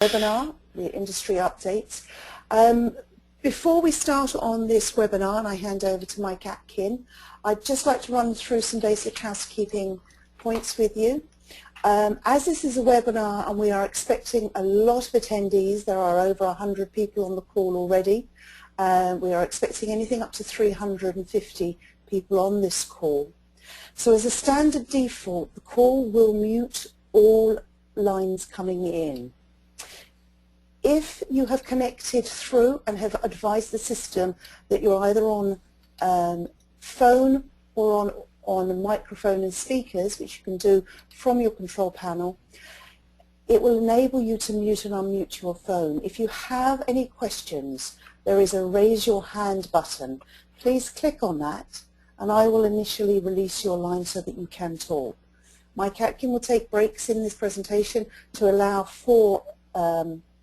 Webinar, the industry updates. Before we start on this webinar and I hand over to Michael Atkin, I'd just like to run through some basic housekeeping points with you. As this is a webinar and we are expecting a lot of attendees, there are over 100 people on the call already. We are expecting anything up to 350 people on this call. So as a standard default, the call will mute all lines coming in. If you have connected through and have advised the system that you're either on phone or on microphone and speakers, which you can do from your control panel, it will enable you to mute and unmute your phone. If you have any questions, there is a raise your hand button. Please click on that and I will initially release your line so that you can talk. Michael Atkin will take breaks in this presentation to allow for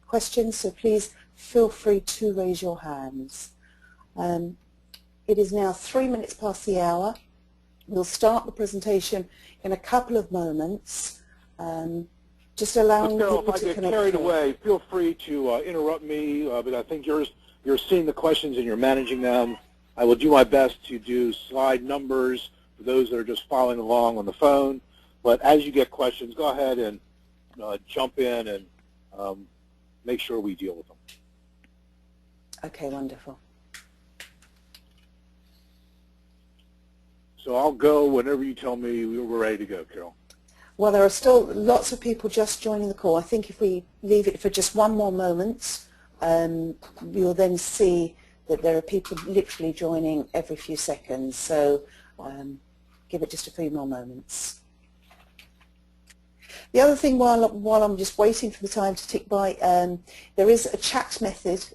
questions, so please feel free to raise your hands. It is now 3 minutes past the hour. We'll start the presentation in a couple of moments, just allowing people to connect. If I get carried away, feel free to interrupt me, but I think you're seeing the questions and you're managing them. I will do my best to do slide numbers for those that are just following along on the phone, but as you get questions, go ahead and jump in and make sure we deal with them. Okay, wonderful. So I'll go whenever you tell me we're ready to go, Carol. Well, there are still lots of people just joining the call. I think if we leave it for just one more moment, you'll then see that there are people literally joining every few seconds. So give it just a few more moments. The other thing, while I'm just waiting for the time to tick by, there is a chat method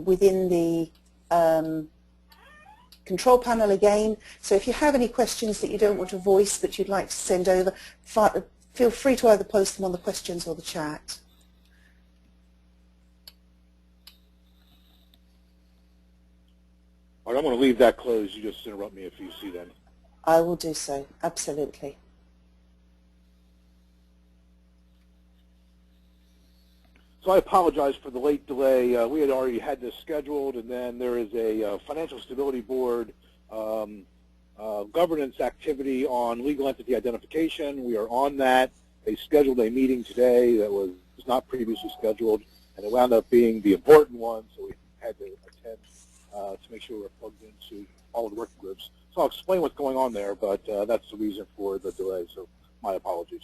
within the control panel again. So if you have any questions that you don't want to voice that you'd like to send over, feel free to either post them on the questions or the chat. All right, I'm going to leave that closed. You just interrupt me if you see that. I will do so, absolutely. So I apologize for the late delay. We had already had this scheduled, and then there is a Financial Stability Board governance activity on legal entity identification. We are on that. They scheduled a meeting today that was not previously scheduled, and it wound up being the important one, so we had to attend to make sure we're plugged into all of the working groups. So I'll explain what's going on there, but that's the reason for the delay, so my apologies.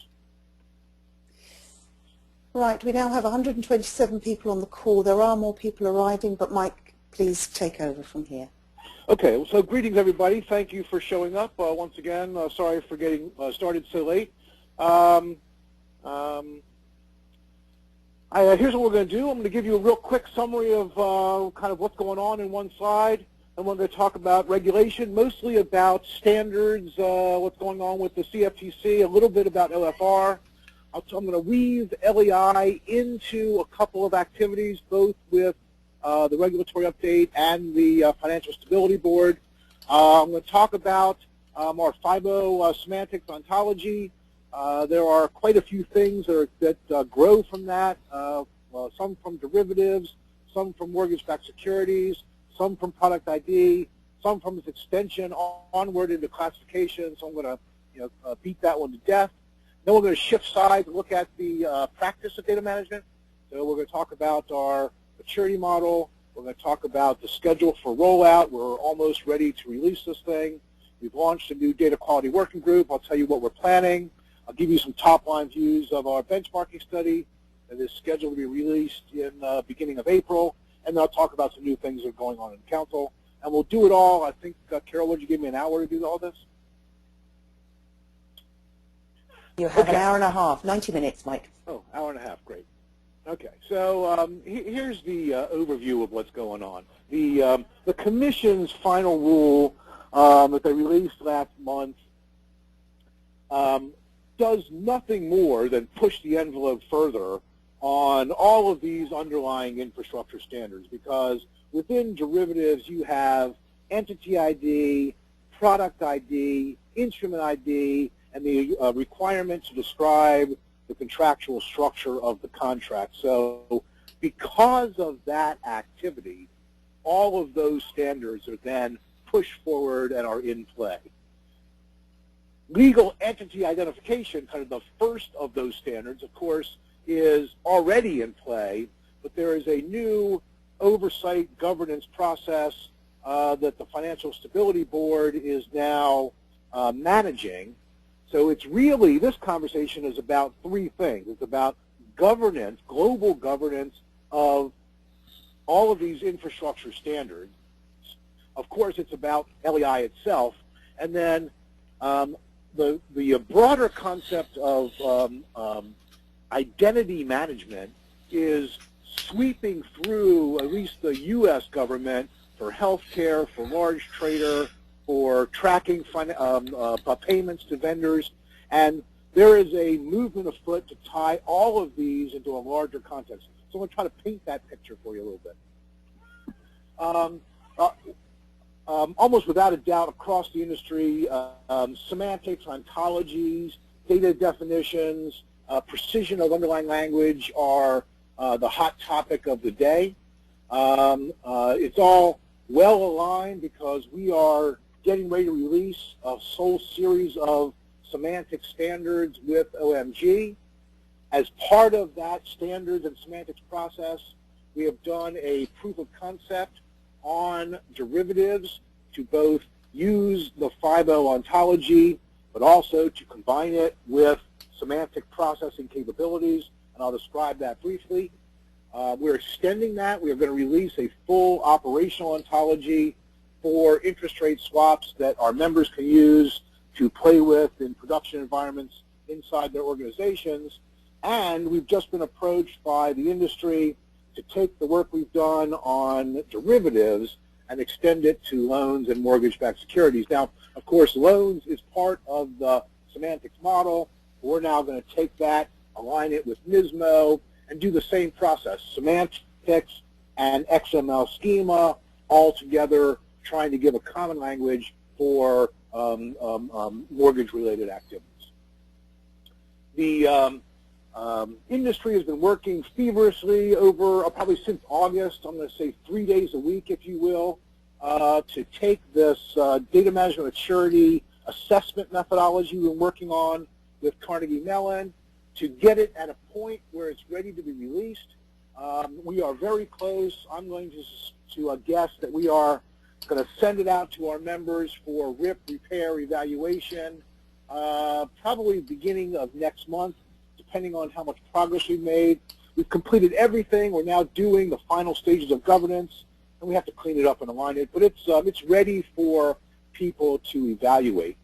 Right, we now have 127 people on the call. There are more people arriving, but Mike, please take over from here. Okay, so greetings everybody. Thank you for showing up. Once again, sorry for getting started so late. Here's what we're going to do. I'm going to give you a real quick summary of kind of what's going on in one slide. And we're going to talk about regulation, mostly about standards, what's going on with the CFTC, a little bit about LFR. So I'm going to weave LEI into a couple of activities, both with the regulatory update and the Financial Stability Board. I'm going to talk about our FIBO Semantics Ontology. There are quite a few things that grow from that, some from derivatives, some from mortgage-backed securities, some from product ID, some from its extension onward into classification. So I'm going to beat that one to death. Then we're going to shift sides and look at the practice of data management. So we're going to talk about our maturity model. We're going to talk about the schedule for rollout. We're almost ready to release this thing. We've launched a new data quality working group. I'll tell you what we're planning. I'll give you some top-line views of our benchmarking study that is scheduled to be released in the beginning of April. And then I'll talk about some new things that are going on in the council. And we'll do it all. I think, Carol, would you give me an hour to do all this? You have an hour and a half, 90 minutes, Mike. Oh, hour and a half, great. Okay, so here's the overview of what's going on. The Commission's final rule that they released last month does nothing more than push the envelope further on all of these underlying infrastructure standards, because within derivatives you have entity ID, product ID, instrument ID, and the requirement to describe the contractual structure of the contract. So because of that activity, all of those standards are then pushed forward and are in play. Legal entity identification, kind of the first of those standards, of course, is already in play, but there is a new oversight governance process that the Financial Stability Board is now managing. So it's really, this conversation is about three things. It's about governance, global governance of all of these infrastructure standards. Of course, it's about LEI itself, and then the broader concept of identity management is sweeping through at least the U.S. government for healthcare, for large trader, for tracking payments to vendors, and there is a movement afoot to tie all of these into a larger context. So I'm going to try to paint that picture for you a little bit. Almost without a doubt, across the industry, semantics, ontologies, data definitions, precision of underlying language are the hot topic of the day. It's all well aligned because we are getting ready to release a whole series of semantic standards with OMG. As part of that standards and semantics process, we have done a proof of concept on derivatives to both use the FIBO ontology, but also to combine it with semantic processing capabilities, and I'll describe that briefly. We're extending that. We are going to release a full operational ontology for interest rate swaps that our members can use to play with in production environments inside their organizations. And we've just been approached by the industry to take the work we've done on derivatives and extend it to loans and mortgage-backed securities. Now, of course, loans is part of the semantics model. We're now going to take that, align it with NISMO, and do the same process, semantics and XML schema all together, trying to give a common language for mortgage-related activities. The industry has been working feverishly over, probably since August, I'm going to say 3 days a week, if you will, to take this data management maturity assessment methodology we've been working on with Carnegie Mellon to get it at a point where it's ready to be released. We are very close. I'm going to guess that we are going to send it out to our members for RIP, repair, evaluation, probably beginning of next month, depending on how much progress we've made. We've completed everything. We're now doing the final stages of governance, and we have to clean it up and align it. But it's ready for people to evaluate.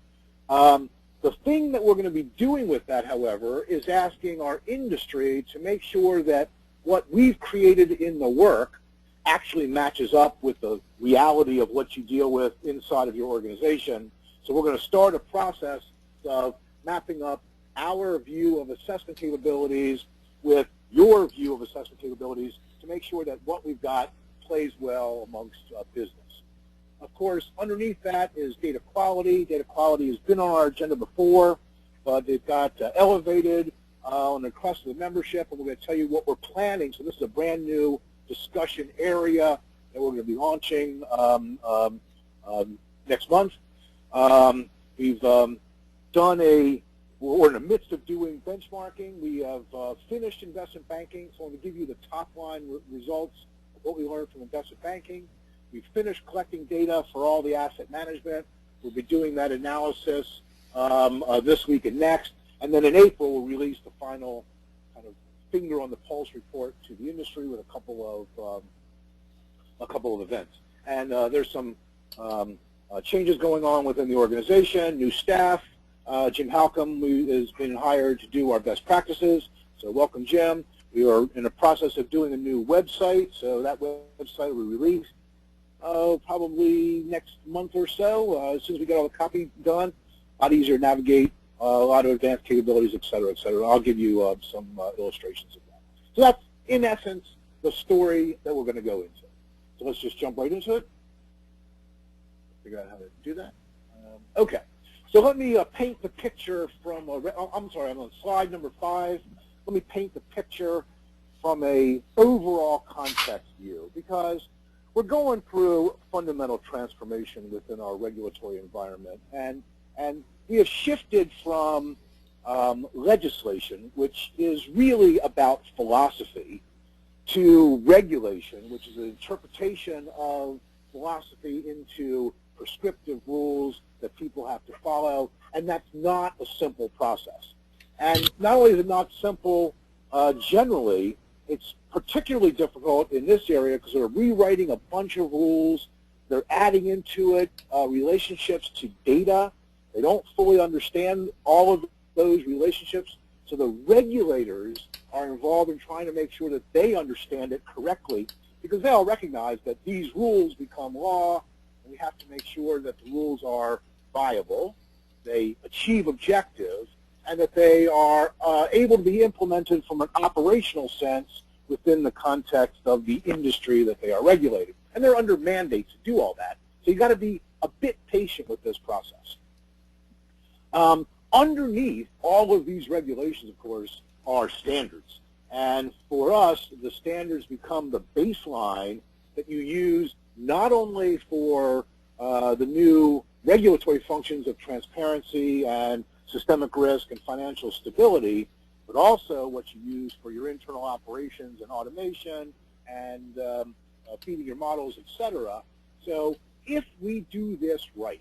The thing that we're going to be doing with that, however, is asking our industry to make sure that what we've created in the work actually matches up with the reality of what you deal with inside of your organization. So we're going to start a process of mapping up our view of assessment capabilities with your view of assessment capabilities to make sure that what we've got plays well amongst business. Of course, underneath that is data quality. Data quality has been on our agenda before, but it got elevated on the request of the membership, and we're going to tell you what we're planning. So this is a brand new discussion area that we're going to be launching next month. We're in the midst of doing benchmarking. We have finished investment banking, so I'm going to give you the top line results of what we learned from investment banking. We've finished collecting data for all the asset management. We'll be doing that analysis this week and next. And then in April, we'll release the final kind of finger on the pulse report to the industry with a couple of events. And there's some changes going on within the organization, new staff. Jim Halcomb has been hired to do our best practices. So welcome, Jim. We are in the process of doing a new website. So that website will be released probably next month or so. As soon as we get all the copy done, a lot easier to navigate, a lot of advanced capabilities, et cetera, et cetera. I'll give you some illustrations of that. So that's, in essence, the story that we're going to go into. So let's just jump right into it. Figure out how to do that. Okay. So let me paint the picture from, I'm sorry, I'm on slide number 5. Let me paint the picture from a overall context view, because we're going through fundamental transformation within our regulatory environment, and we have shifted from legislation, which is really about philosophy, to regulation, which is an interpretation of philosophy into prescriptive rules that people have to follow, and that's not a simple process. And not only is it not simple generally, it's particularly difficult in this area because they're rewriting a bunch of rules. They're adding into it relationships to data. They don't fully understand all of those relationships. So the regulators are involved in trying to make sure that they understand it correctly, because they all recognize that these rules become law, and we have to make sure that the rules are viable, they achieve objectives, and that they are able to be implemented from an operational sense within the context of the industry that they are regulating. And they're under mandate to do all that. So you've got to be a bit patient with this process. Underneath all of these regulations, of course, are standards. And for us, the standards become the baseline that you use not only for the new regulatory functions of transparency and systemic risk and financial stability, but also what you use for your internal operations and automation and feeding your models, etc. So if we do this right,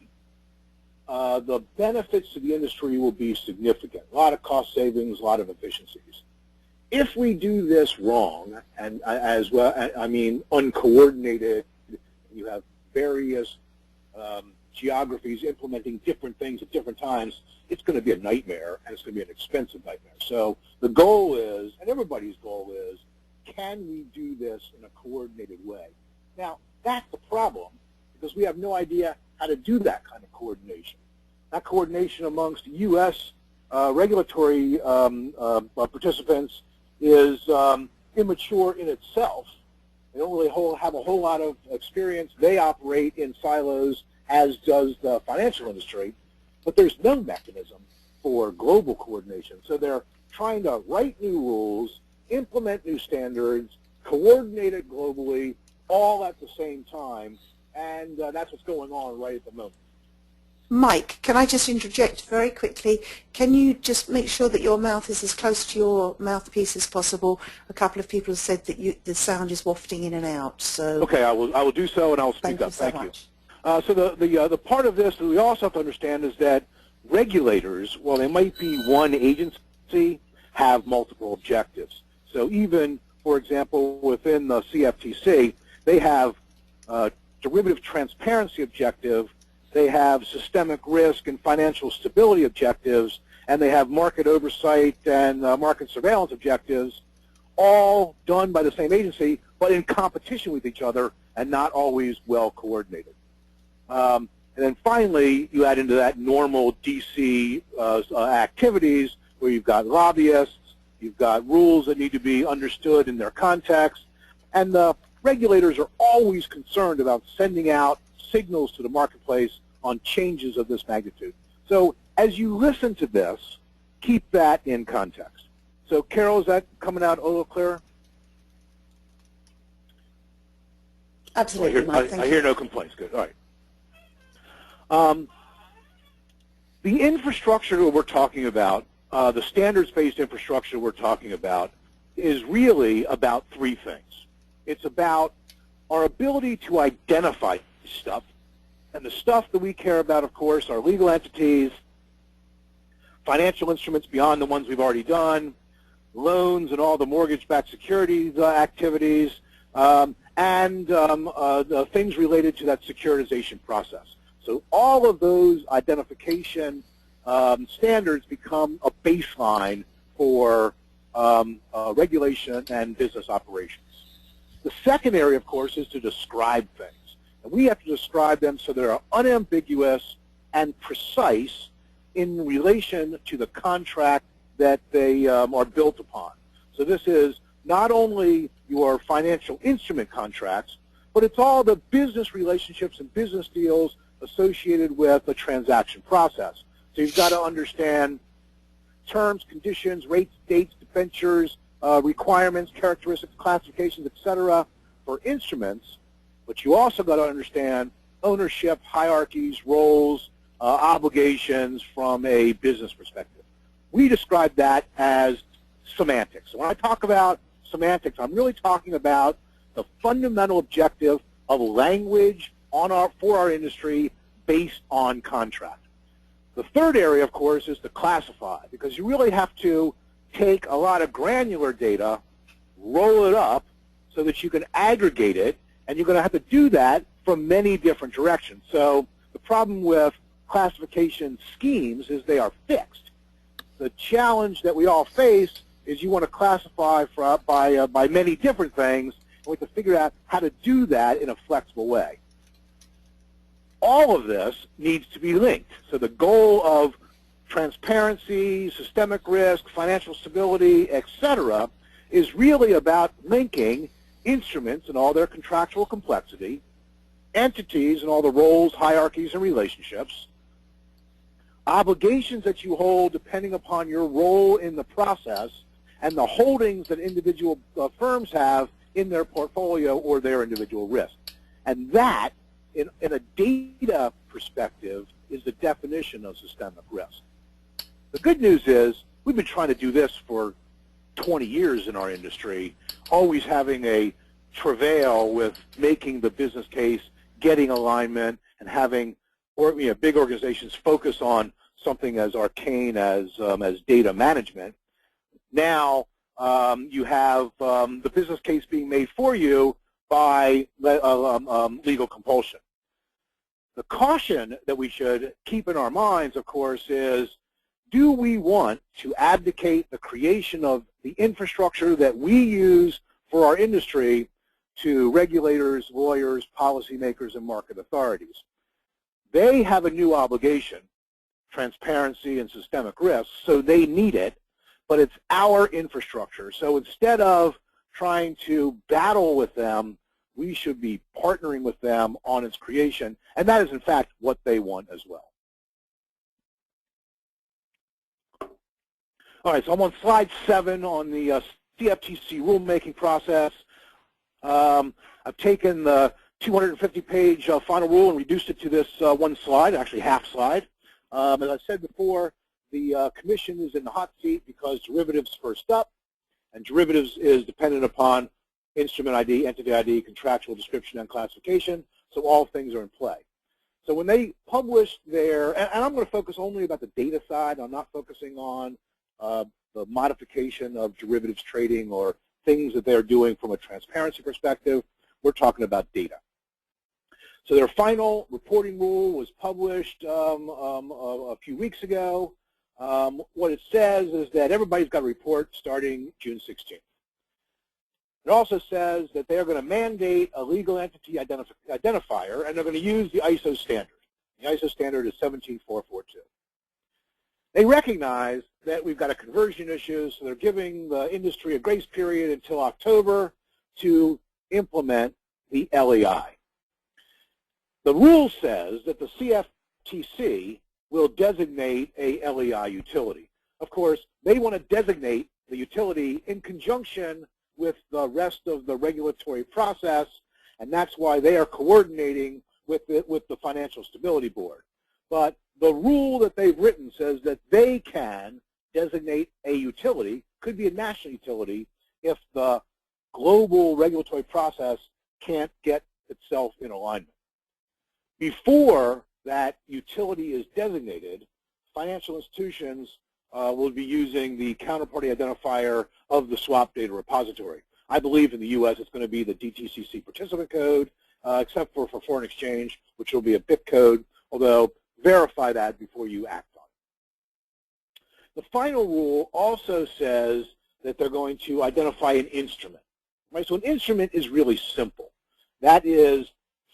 the benefits to the industry will be significant. A lot of cost savings, a lot of efficiencies. If we do this wrong, and as well, I mean uncoordinated, you have various geographies implementing different things at different times, it's going to be a nightmare, and it's going to be an expensive nightmare. So the goal is, and everybody's goal is, can we do this in a coordinated way? Now, that's the problem, because we have no idea how to do that kind of coordination. That coordination amongst U.S. Regulatory participants is immature in itself. They don't really have a whole lot of experience. They operate in silos, as does the financial industry, but there's no mechanism for global coordination. So they're trying to write new rules, implement new standards, coordinate it globally, all at the same time, and that's what's going on right at the moment. Mike, can I just interject very quickly? Can you just make sure that your mouth is as close to your mouthpiece as possible? A couple of people have said that the sound is wafting in and out. So okay, I will do so, and I'll speak up. Thank you. So the part of this that we also have to understand is that regulators, while they might be one agency, have multiple objectives. So even, for example, within the CFTC, they have derivative transparency objective, they have systemic risk and financial stability objectives, and they have market oversight and market surveillance objectives, all done by the same agency, but in competition with each other and not always well coordinated. And then finally, you add into that normal DC activities where you've got lobbyists, you've got rules that need to be understood in their context, and the regulators are always concerned about sending out signals to the marketplace on changes of this magnitude. So as you listen to this, keep that in context. So Carol, is that coming out a little clearer? Absolutely, Mike. I hear no complaints. Good. All right. The infrastructure that we're talking about, the standards-based infrastructure we're talking about, is really about three things. It's about our ability to identify stuff, and the stuff that we care about, of course, are legal entities, financial instruments beyond the ones we've already done, loans and all the mortgage-backed securities activities, and the things related to that securitization process. So all of those identification standards become a baseline for regulation and business operations. The second area, of course, is to describe things. And we have to describe them so they're unambiguous and precise in relation to the contract that they are built upon. So this is not only your financial instrument contracts, but it's all the business relationships and business deals associated with the transaction process. So you've got to understand terms, conditions, rates, dates, debentures, requirements, characteristics, classifications, etc. for instruments, but you also got to understand ownership, hierarchies, roles, obligations from a business perspective. We describe that as semantics. So when I talk about semantics, I'm really talking about the fundamental objective of language for our industry based on contract. The third area, of course, is to classify, because you really have to take a lot of granular data, roll it up so that you can aggregate it, and you're going to have to do that from many different directions. So the problem with classification schemes is they are fixed. The challenge that we all face is you want to classify by many different things, and we have to figure out how to do that in a flexible way. All of this needs to be linked. So the goal of transparency, systemic risk, financial stability, etc., is really about linking instruments and all their contractual complexity, entities and all the roles, hierarchies, and relationships, obligations that you hold depending upon your role in the process, and the holdings that individual firms have in their portfolio or their individual risk. And that, in a data perspective, is the definition of systemic risk. The good news is we've been trying to do this for 20 years in our industry, always having a travail with making the business case, getting alignment, and having big organizations focus on something as arcane as data management. Now you have the business case being made for you by legal compulsion. The caution that we should keep in our minds, of course, is do we want to abdicate the creation of the infrastructure that we use for our industry to regulators, lawyers, policymakers, and market authorities? They have a new obligation, transparency and systemic risk, so they need it, but it's our infrastructure. So instead of trying to battle with them, we should be partnering with them on its creation, and that is, in fact, what they want as well. All right, so I'm on slide 7 on the CFTC rulemaking process. I've taken the 250-page final rule and reduced it to this one slide, actually half slide. As I said before, the commission is in the hot seat because derivatives first up, and derivatives is dependent upon instrument ID, entity ID, contractual description, and classification, so all things are in play. So when they published their, and I'm going to focus only about the data side, I'm not focusing on the modification of derivatives trading or things that they're doing from a transparency perspective. We're talking about data. So their final reporting rule was published a few weeks ago. What it says is that everybody's got to report starting June 16th. It also says that they're going to mandate a legal entity identifier, and they're going to use the ISO standard. The ISO standard is 17442. They recognize that we've got a conversion issue, so they're giving the industry a grace period until October to implement the LEI. The rule says that the CFTC will designate a LEI utility. Of course, they want to designate the utility in conjunction with the rest of the regulatory process, and that's why they are coordinating with the Financial Stability Board. But the rule that they've written says that they can designate a utility, could be a national utility, if the global regulatory process can't get itself in alignment. Before that utility is designated, financial institutions will be using the counterparty identifier of the swap data repository. I believe in the U.S. it's going to be the DTCC participant code, except for foreign exchange, which will be a BIC code, although verify that before you act on it. The final rule also says that they're going to identify an instrument. Right? So an instrument is really simple. That is,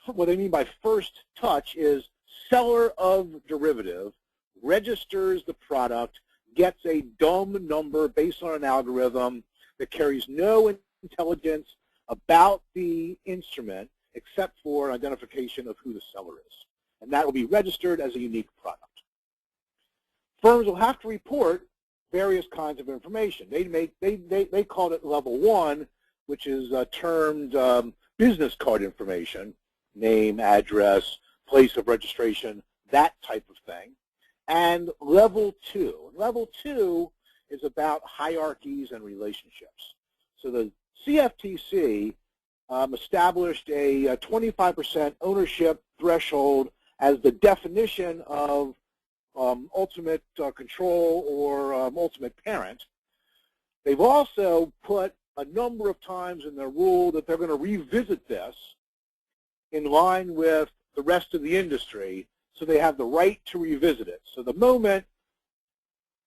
what I mean by first touch is seller of derivative registers the product, gets a DOM number based on an algorithm that carries no intelligence about the instrument except for an identification of who the seller is. And that will be registered as a unique product. firms will have to report various kinds of information. They called it level 1, which is termed business card information, name, address, place of registration, that type of thing. And level 2. Level 2 is about hierarchies and relationships. So the CFTC established a 25% ownership threshold as the definition of ultimate control or ultimate parent. They've also put a number of times in their rule that they're going to revisit this in line with the rest of the industry, so they have the right to revisit it. So the moment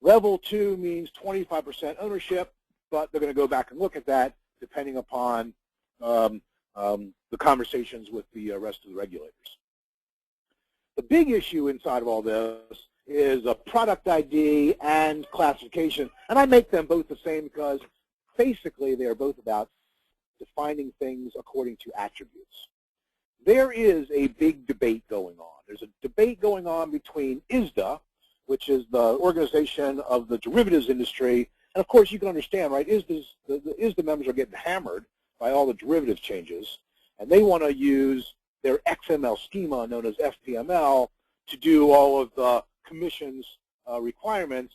level 2 means 25% ownership, but they're going to go back and look at that depending upon the conversations with the rest of the regulators. The big issue inside of all this is a product ID and classification, and I make them both the same because basically they are both about defining things according to attributes. There is a big debate going on. There's a debate going on between ISDA, which is the organization of the derivatives industry, and of course you can understand, right, the ISDA members are getting hammered by all the derivative changes, and they want to use their XML schema known as FPML to do all of the commission's requirements.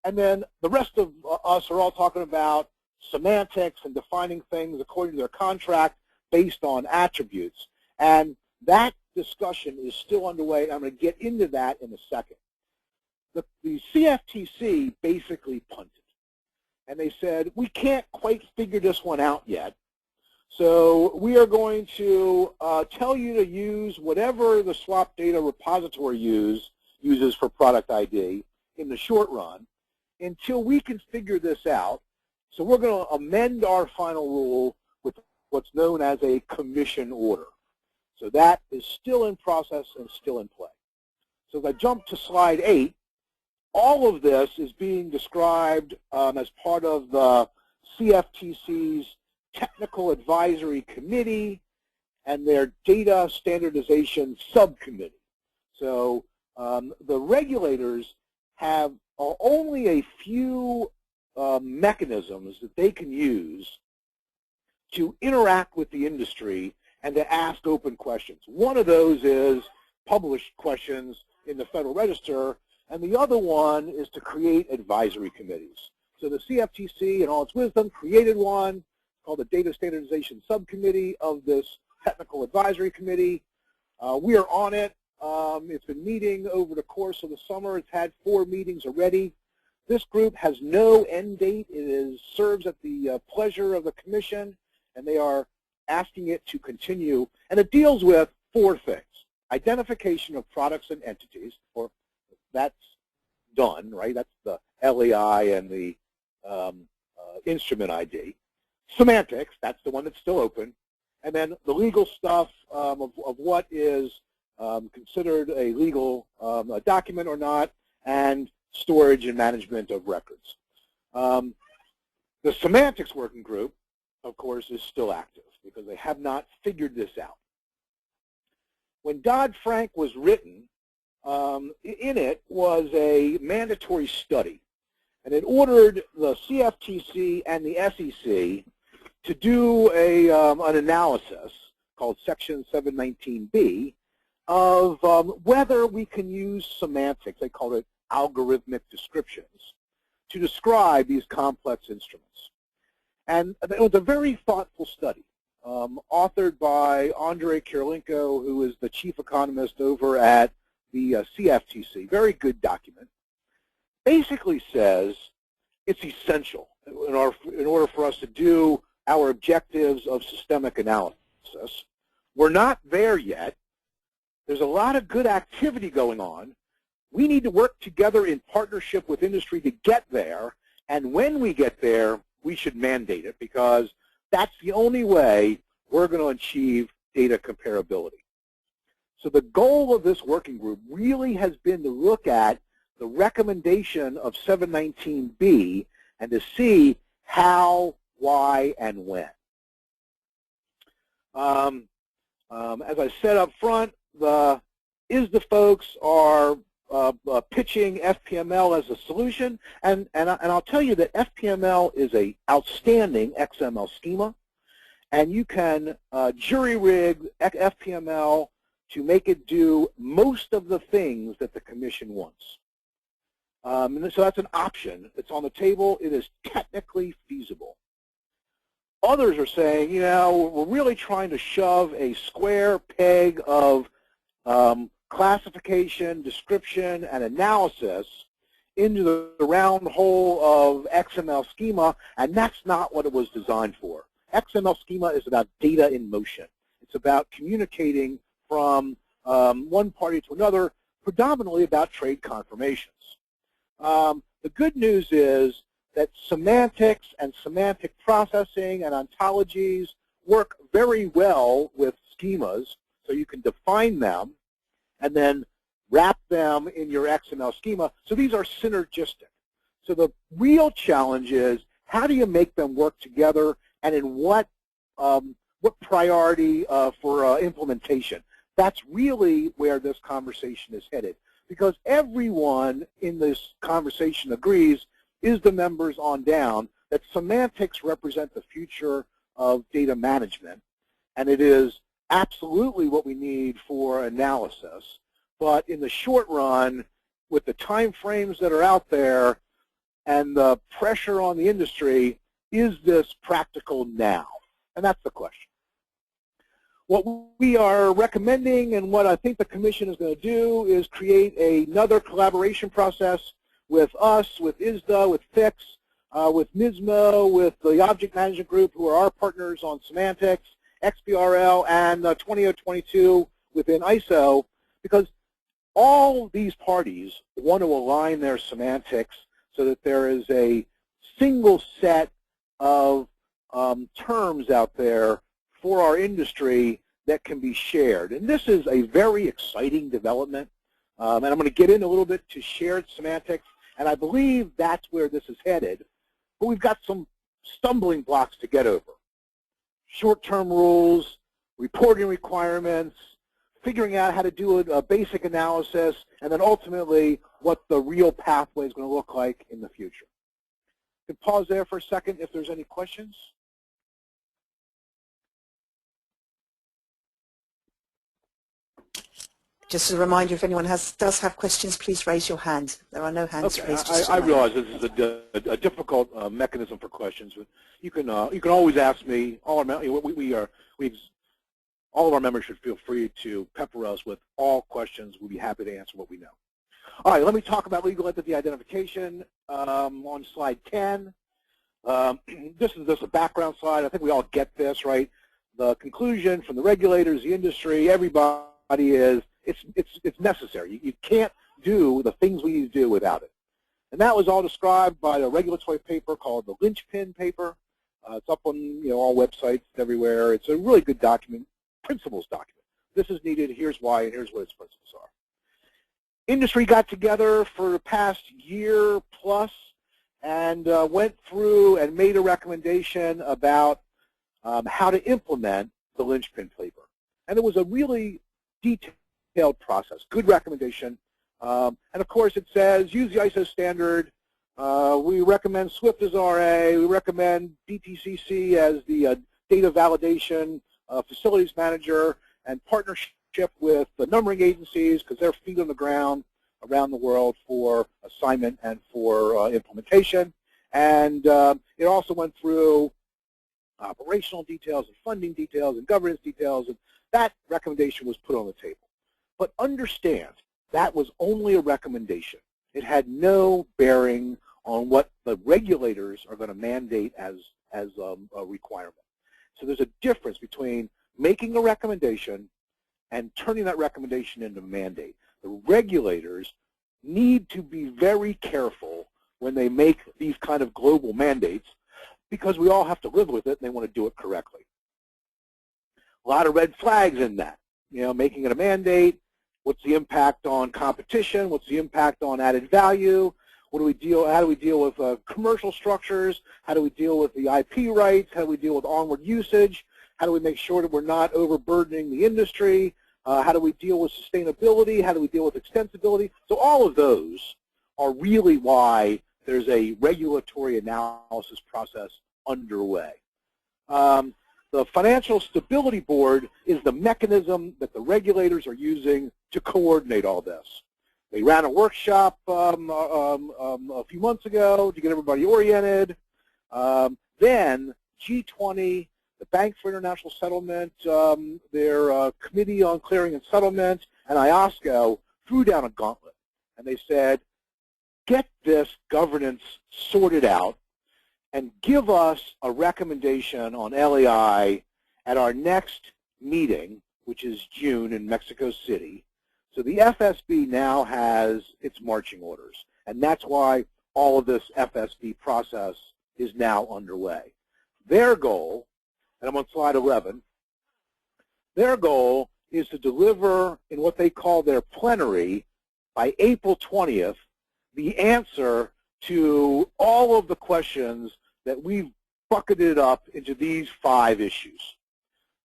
And then the rest of us are all talking about semantics and defining things according to their contract based on attributes. And that discussion is still underway. I'm going to get into that in a second. The CFTC basically punted. And they said, we can't quite figure this one out yet. So we are going to tell you to use whatever the swap data repository uses for product ID in the short run until we can figure this out. So we're going to amend our final rule with what's known as a commission order. So that is still in process and still in play. So as I jump to slide 8, all of this is being described as part of the CFTC's Technical Advisory Committee and their Data Standardization Subcommittee. So the regulators have only a few mechanisms that they can use to interact with the industry and to ask open questions. One of those is publish questions in the Federal Register, and the other one is to create advisory committees. So the CFTC, in all its wisdom, created one called the Data Standardization Subcommittee of this Technical Advisory Committee. We are on it. It's been meeting over the course of the summer. It's had 4 meetings already. This group has no end date. It serves at the pleasure of the Commission, and they are asking it to continue. And it deals with 4 things. Identification of products and entities, or that's done, right? That's the LEI and the instrument ID. Semantics, that's the one that's still open. And then the legal stuff of what is considered a legal document or not, and storage and management of records. The semantics working group, of course, is still active because they have not figured this out. When Dodd-Frank was written, in it was a mandatory study, and it ordered the CFTC and the SEC to do an analysis called Section 719B of whether we can use semantics, they call it algorithmic descriptions, to describe these complex instruments. And it was a very thoughtful study, authored by Andrei Kirilenko, who is the chief economist over at the CFTC. Very good document. Basically says it's essential in order for us to do our objectives of systemic analysis. We're not there yet. There's a lot of good activity going on. We need to work together in partnership with industry to get there, and when we get there, we should mandate it because that's the only way we're going to achieve data comparability. So the goal of this working group really has been to look at the recommendation of 719B and to see how, why, and when. As I said up front, the ISDA folks are pitching FPML as a solution, and I'll tell you that FPML is a outstanding XML schema, and you can jury-rig FPML to make it do most of the things that the Commission wants. And so that's an option. It's on the table. It is technically feasible. Others are saying, you know, we're really trying to shove a square peg of classification, description, and analysis into the round hole of XML schema, and that's not what it was designed for. XML schema is about data in motion. It's about communicating from one party to another, predominantly about trade confirmations. The good news is that semantics and semantic processing and ontologies work very well with schemas, so you can define them and then wrap them in your XML schema. So these are synergistic. So the real challenge is, how do you make them work together, and in what priority for implementation? That's really where this conversation is headed, because everyone in this conversation agrees, is the members on down, that semantics represent the future of data management, and it is absolutely what we need for analysis. But in the short run, with the time frames that are out there and the pressure on the industry, is this practical now? And that's the question. What we are recommending, and what I think the Commission is going to do, is create another collaboration process with us, with ISDA, with FIX, with NISMO, with the Object Management Group, who are our partners on semantics, XBRL, and 20022 within ISO, because all these parties want to align their semantics so that there is a single set of terms out there for our industry that can be shared. And this is a very exciting development. And I'm going to get in a little bit to shared semantics, and I believe that's where this is headed. But we've got some stumbling blocks to get over. Short-term rules, reporting requirements, figuring out how to do a basic analysis, and then ultimately what the real pathway is going to look like in the future. You can pause there for a second if there's any questions. Just a reminder, if anyone does have questions, please raise your hand. There are no hands raised. I realize this is a difficult mechanism for questions, but you can always ask me. All of our members should feel free to pepper us with all questions. We'll be happy to answer what we know. All right, let me talk about legal entity identification on slide 10. This is just a background slide. I think we all get this, right? The conclusion from the regulators, the industry, everybody is, it's necessary. You can't do the things we need to do without it. And that was all described by a regulatory paper called the linchpin paper. It's up on all websites everywhere. It's a really good document, principles document. This is needed, here's why, and here's what its principles are. Industry got together for the past year plus and went through and made a recommendation about how to implement the linchpin paper. And it was a really detailed process, good recommendation. And of course it says use the ISO standard. We recommend SWIFT as RA. We recommend DTCC as the data validation facilities manager, and partnership with the numbering agencies because they're feet on the ground around the world for assignment and for implementation. And it also went through operational details and funding details and governance details, and that recommendation was put on the table. But understand, that was only a recommendation. It had no bearing on what the regulators are going to mandate as a requirement. So there's a difference between making a recommendation and turning that recommendation into a mandate. The regulators need to be very careful when they make these kind of global mandates because we all have to live with it and they want to do it correctly. A lot of red flags in that. Making it a mandate. What's the impact on competition? What's the impact on added value? How do we deal with commercial structures? How do we deal with the IP rights? How do we deal with onward usage? How do we make sure that we're not overburdening the industry? How do we deal with sustainability? How do we deal with extensibility? So all of those are really why there's a regulatory analysis process underway. The Financial Stability Board is the mechanism that the regulators are using to coordinate all this. They ran a workshop a few months ago to get everybody oriented. Then G20, the Bank for International Settlement, their Committee on Clearing and Settlement, and IOSCO threw down a gauntlet. And they said, get this governance sorted out and give us a recommendation on LAI at our next meeting, which is June in Mexico City. So the FSB now has its marching orders, and that's why all of this FSB process is now underway. Their goal, and I'm on slide 11, their goal is to deliver in what they call their plenary by April 20th the answer to all of the questions that we've bucketed up into these 5 issues,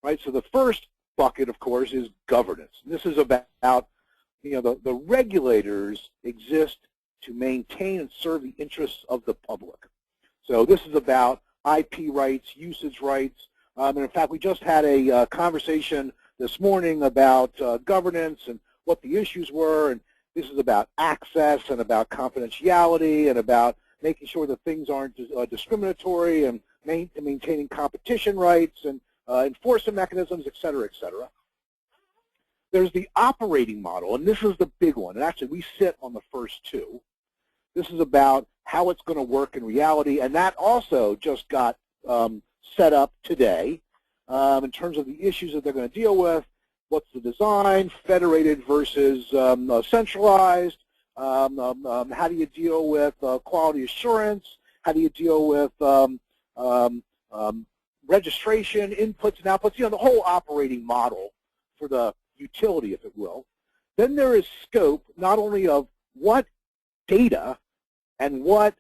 right? So the first bucket, of course, is governance. This is about, the regulators exist to maintain and serve the interests of the public. So this is about IP rights, usage rights, and in fact, we just had a conversation this morning about governance and what the issues were, and this is about access and about confidentiality and about making sure that things aren't discriminatory and maintaining competition rights and enforcement mechanisms, et cetera, et cetera. There's the operating model, and this is the big one. And actually, we sit on the first 2. This is about how it's going to work in reality, and that also just got set up today in terms of the issues that they're going to deal with. What's the design, federated versus centralized? How do you deal with quality assurance? How do you deal with registration, inputs and outputs? The whole operating model for the utility, if it will. Then there is scope, not only of what data and what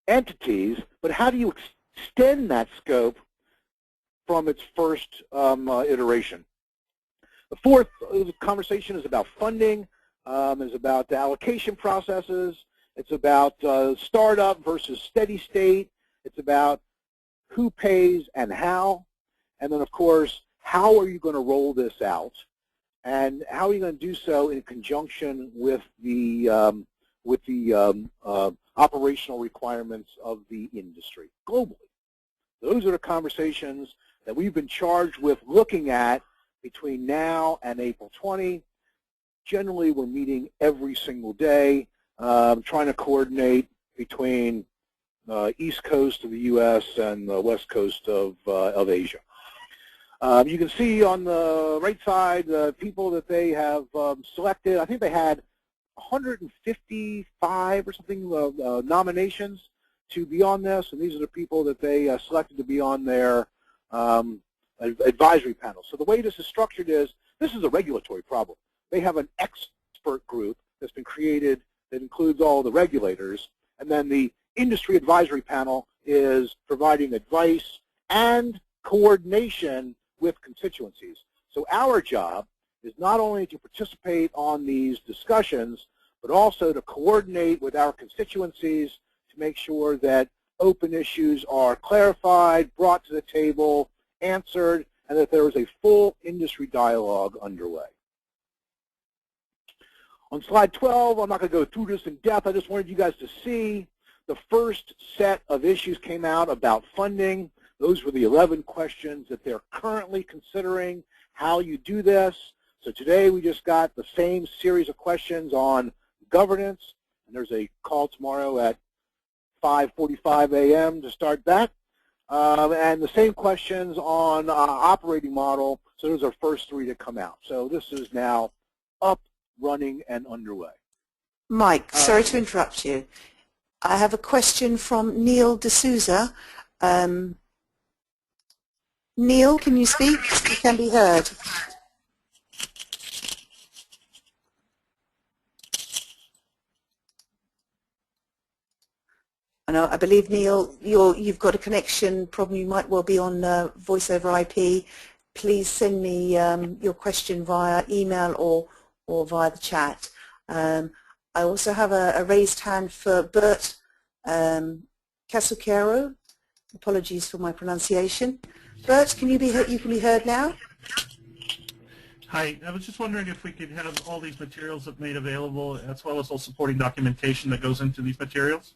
entities, but how do you extend that scope from its first iteration. The fourth conversation is about funding, is about the allocation processes. It's about startup versus steady state. It's about who pays and how. And then, of course, how are you going to roll this out? And how are you going to do so in conjunction with the operational requirements of the industry globally? Those are the conversations that we've been charged with looking at between now and April 20. Generally, we're meeting every single day, trying to coordinate between East Coast of the U.S. and the West Coast of Asia. You can see on the right side the people that they have selected. I think they had 155 or something nominations to be on this, and these are the people that they selected to be on their advisory panel. So the way this is structured is, this is a regulatory problem. They have an expert group that's been created that includes all the regulators, and then the industry advisory panel is providing advice and coordination with constituencies. So our job is not only to participate on these discussions, but also to coordinate with our constituencies to make sure that open issues are clarified, brought to the table, answered, and that there is a full industry dialogue underway. On slide 12, I'm not going to go through this in depth. I just wanted you guys to see the first set of issues came out about funding. Those were the 11 questions that they're currently considering how you do this. So today we just got the same series of questions on governance, and there's a call tomorrow at 5:45 a.m. to start that. And the same questions on operating model. So those are first 3 to come out. So this is now up, running, and underway. Mike, sorry to interrupt you. I have a question from Neil D'Souza. Neil, can you speak? You can be heard. I believe, Neil, you've got a connection problem. You might well be on voice over IP. please send me your question via email or via the chat. I also have a raised hand for Bert Casuquero. Apologies for my pronunciation. Bert, can you be heard now? Hi, I was just wondering if we could have all these materials that made available, as well as all supporting documentation that goes into these materials.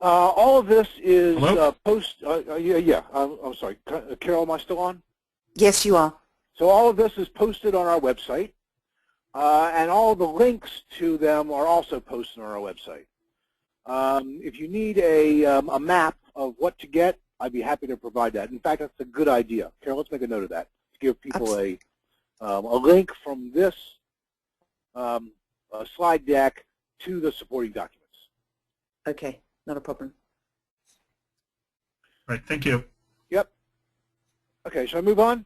All of this is Hello? I'm sorry. Carol, am I still on? Yes, you are. So all of this is posted on our website, and all the links to them are also posted on our website. If you need a map of what to get, I'd be happy to provide that. In fact, that's a good idea. Carol, let's make a note of that. To give people a link from this slide deck to the supporting documents. Okay, not a problem. Right, thank you. Yep. Okay, shall I move on?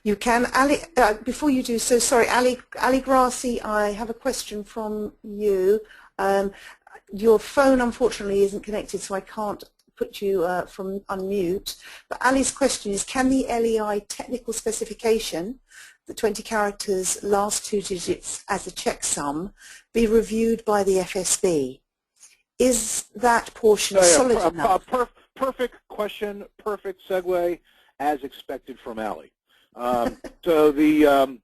You can. Ali, before you do so, sorry, Ali Grassi, I have a question from you. Your phone, unfortunately, isn't connected, so I can't put you from unmute. But Ali's question is, can the LEI technical specification, the 20 characters, last 2 digits as a checksum, be reviewed by the FSB? Is that portion solid enough? Perfect question, perfect segue, as expected from Ali. So the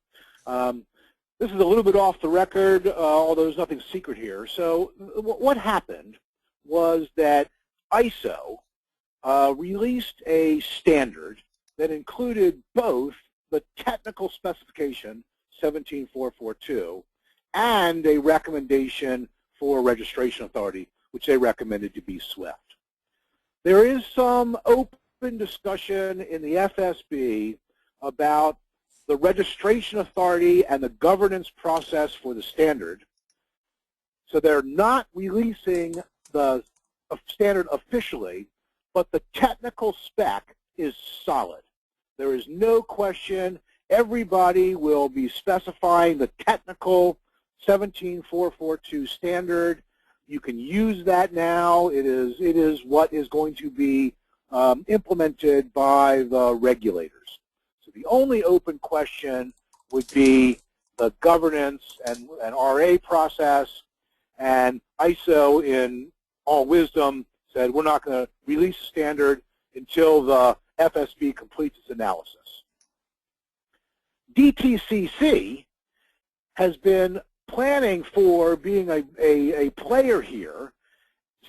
this is a little bit off the record, although there's nothing secret here. So what happened was that ISO released a standard that included both the technical specification 17442 and a recommendation for registration authority, which they recommended to be SWIFT. There is some open discussion in the FSB about the registration authority and the governance process for the standard. So they're not releasing the standard officially, but the technical spec is solid. There is no question. Everybody will be specifying the technical 17442 standard. You can use that now. It is what is going to be implemented by the regulators. So the only open question would be the governance and RA process, and ISO in all wisdom said we're not going to release a standard until the FSB completes its analysis. DTCC has been planning for being a player here,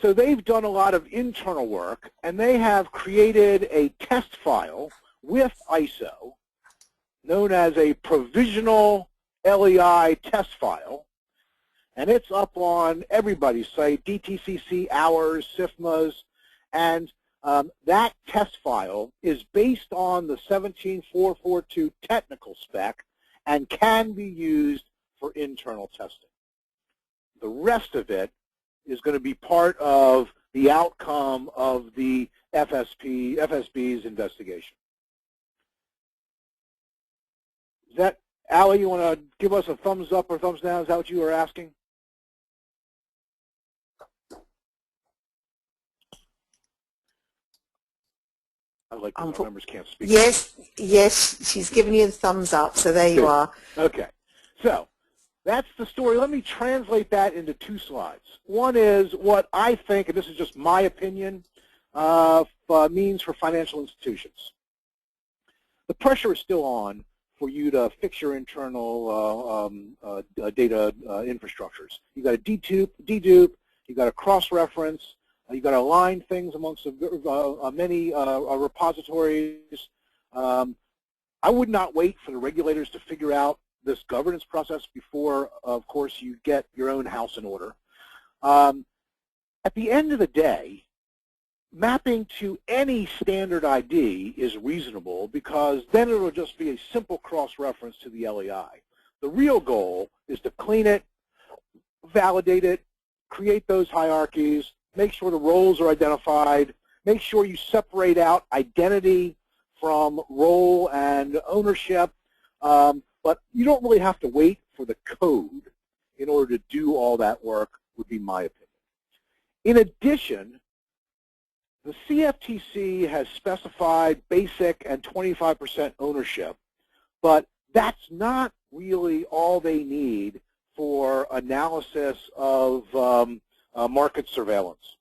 so they've done a lot of internal work, and they have created a test file with ISO known as a provisional LEI test file, and it's up on everybody's site, DTCC, ours, SIFMA's, and that test file is based on the 17442 technical spec and can be used for internal testing. The rest of it is going to be part of the outcome of the FSB's investigation. Is that, Ali, you want to give us a thumbs up or thumbs down? Is that what you were asking? I like that our members can't speak. Yes, she's giving you the thumbs up, so there you are. Okay, so that's the story. Let me translate that into 2 slides. One is what I think, and this is just my opinion, means for financial institutions. The pressure is still on for you to fix your internal data infrastructures. You've got to dedupe, you've got to cross-reference, you've got to align things amongst many repositories. I would not wait for the regulators to figure out this governance process before, of course, you get your own house in order. At the end of the day, mapping to any standard ID is reasonable because then it will just be a simple cross-reference to the LEI. The real goal is to clean it, validate it, create those hierarchies, make sure the roles are identified, make sure you separate out identity from role and ownership, but you don't really have to wait for the code in order to do all that work, would be my opinion. In addition, The CFTC has specified basic and 25% ownership, but that's not really all they need for analysis of market surveillance.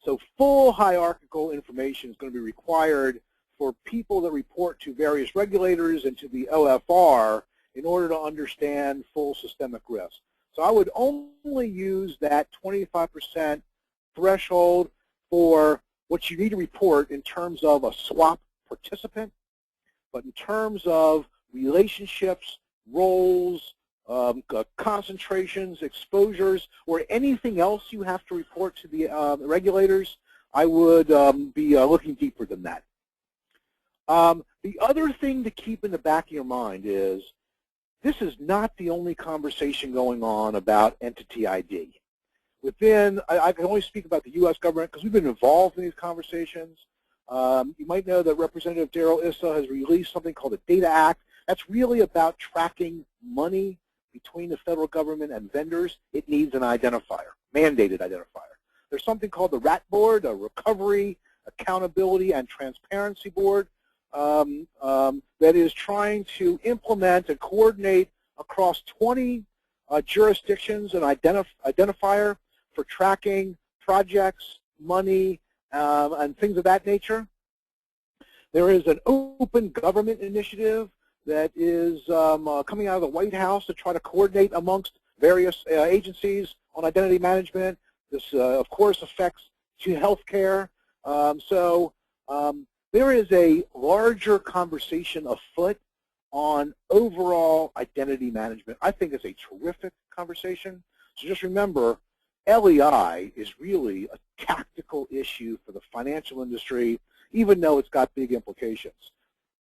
So full hierarchical information is going to be required for people that report to various regulators and to the OFR in order to understand full systemic risk. So I would only use that 25% threshold for what you need to report in terms of a swap participant, but in terms of relationships, roles, concentrations, exposures, or anything else you have to report to the regulators, I would be looking deeper than that. The other thing to keep in the back of your mind is this is not the only conversation going on about entity ID. I can only speak about the U.S. government because we've been involved in these conversations. You might know that Representative Darrell Issa has released something called the Data Act. That's really about tracking money between the federal government and vendors. It needs an identifier, mandated identifier. There's something called the RAT Board, a Recovery, Accountability, and Transparency Board, that is trying to implement and coordinate across 20 jurisdictions an identifier for tracking projects, money, and things of that nature. There is an open government initiative that is coming out of the White House to try to coordinate amongst various agencies on identity management. This, of course, affects healthcare. There is a larger conversation afoot on overall identity management. I think it's a terrific conversation. So just remember, LEI is really a tactical issue for the financial industry, even though it's got big implications.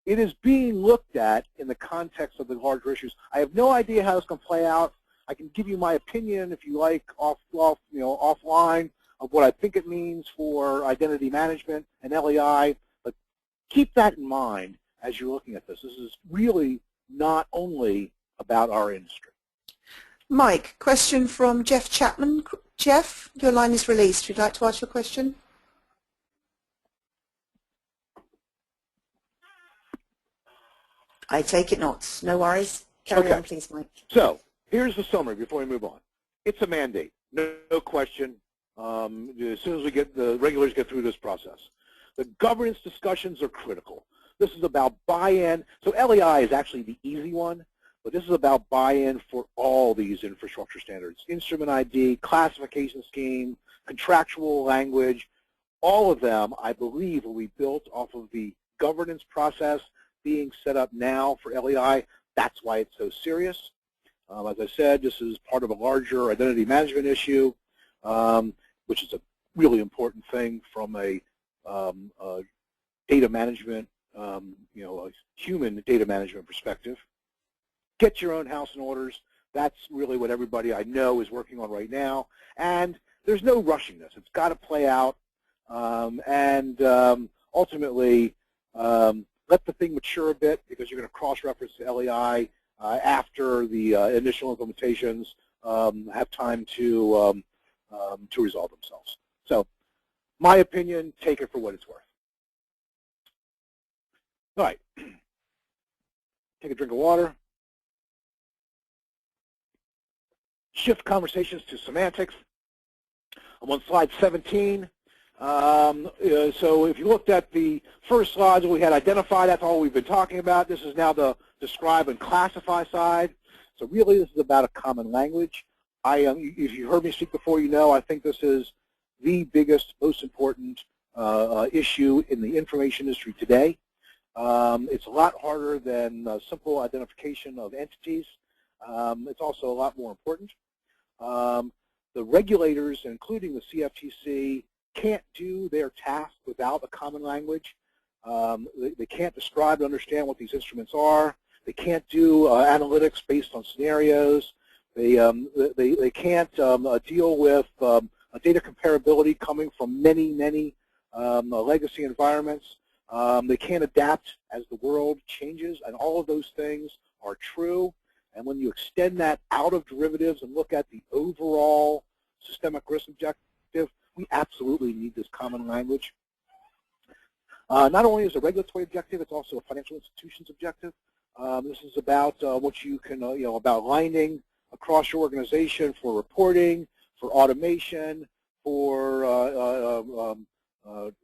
It is being looked at in the context of the larger issues. I have no idea how it's going to play out. I can give you my opinion, if you like, offline of what I think it means for identity management and LEI, but keep that in mind as you're looking at this. This is really not only about our industry. Mike, question from Jeff Chapman. Jeff, your line is released. Would you like to ask your question? I take it not. No worries. Carry on, please, Mike. So here's the summary before we move on. It's a mandate, no question. As soon as the regulators get through this process. The governance discussions are critical. This is about buy-in. So LEI is actually the easy one, but this is about buy-in for all these infrastructure standards. Instrument ID, classification scheme, contractual language, all of them, I believe, will be built off of the governance process being set up now for LEI. That's why it's so serious. As I said, this is part of a larger identity management issue, which is a really important thing from a data management, a human data management perspective. Get your own house in orders. That's really what everybody I know is working on right now. And there's no rushing this. It's got to play out. Ultimately, let the thing mature a bit because you're going to cross-reference to LEI after the initial implementations have time to resolve themselves. So, my opinion, take it for what it's worth. All right. Take a drink of water. Shift conversations to semantics. I'm on slide 17. So if you looked at the first slide, we had identify, that's all we've been talking about. This is now the describe and classify side. So really this is about a common language. If you heard me speak before, you know I think this is the biggest, most important issue in the information industry today. It's a lot harder than simple identification of entities. It's also a lot more important. The regulators, including the CFTC, can't do their task without a common language. They can't describe and understand what these instruments are. They can't do analytics based on scenarios. They can't deal with data comparability coming from many legacy environments. They can't adapt as the world changes, and all of those things are true. And when you extend that out of derivatives and look at the overall systemic risk objective, We absolutely need this common language. Not only is it a regulatory objective, it's also a financial institution's objective. This is about what you can, about aligning across your organization for reporting, for automation, for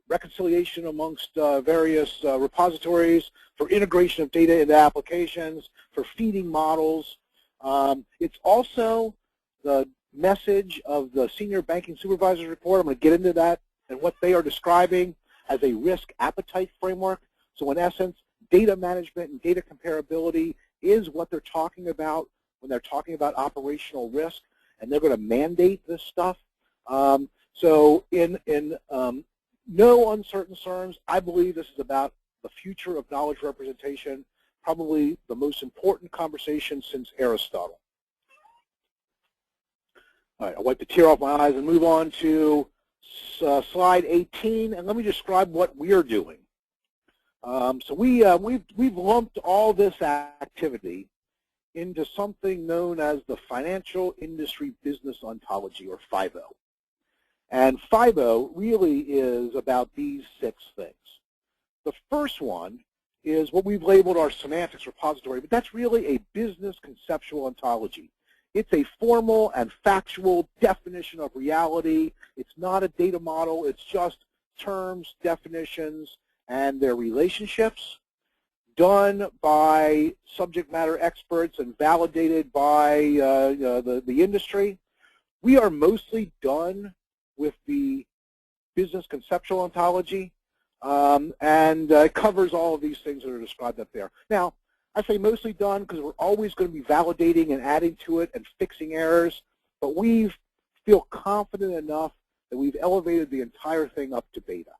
reconciliation amongst various repositories, for integration of data into applications, for feeding models. It's also the message of the Senior Banking Supervisors Report. I'm going to get into that and what they are describing as a risk appetite framework. So in essence, data management and data comparability is what they're talking about when they're talking about operational risk, and they're going to mandate this stuff. So in no uncertain terms, I believe this is about the future of knowledge representation, probably the most important conversation since Aristotle. All right, I'll wipe the tear off my eyes and move on to slide 18, and let me describe what we're doing. So we've lumped all this activity into something known as the Financial Industry Business Ontology, or FIBO. And FIBO really is about these 6 things. The first one is what we've labeled our semantics repository, but that's really a business conceptual ontology. It's a formal and factual definition of reality. It's not a data model. It's just terms, definitions, and their relationships done by subject matter experts and validated by the industry. We are mostly done with the business conceptual ontology, and it covers all of these things that are described up there. Now, I say mostly done because we're always going to be validating and adding to it and fixing errors, but we feel confident enough that we've elevated the entire thing up to beta.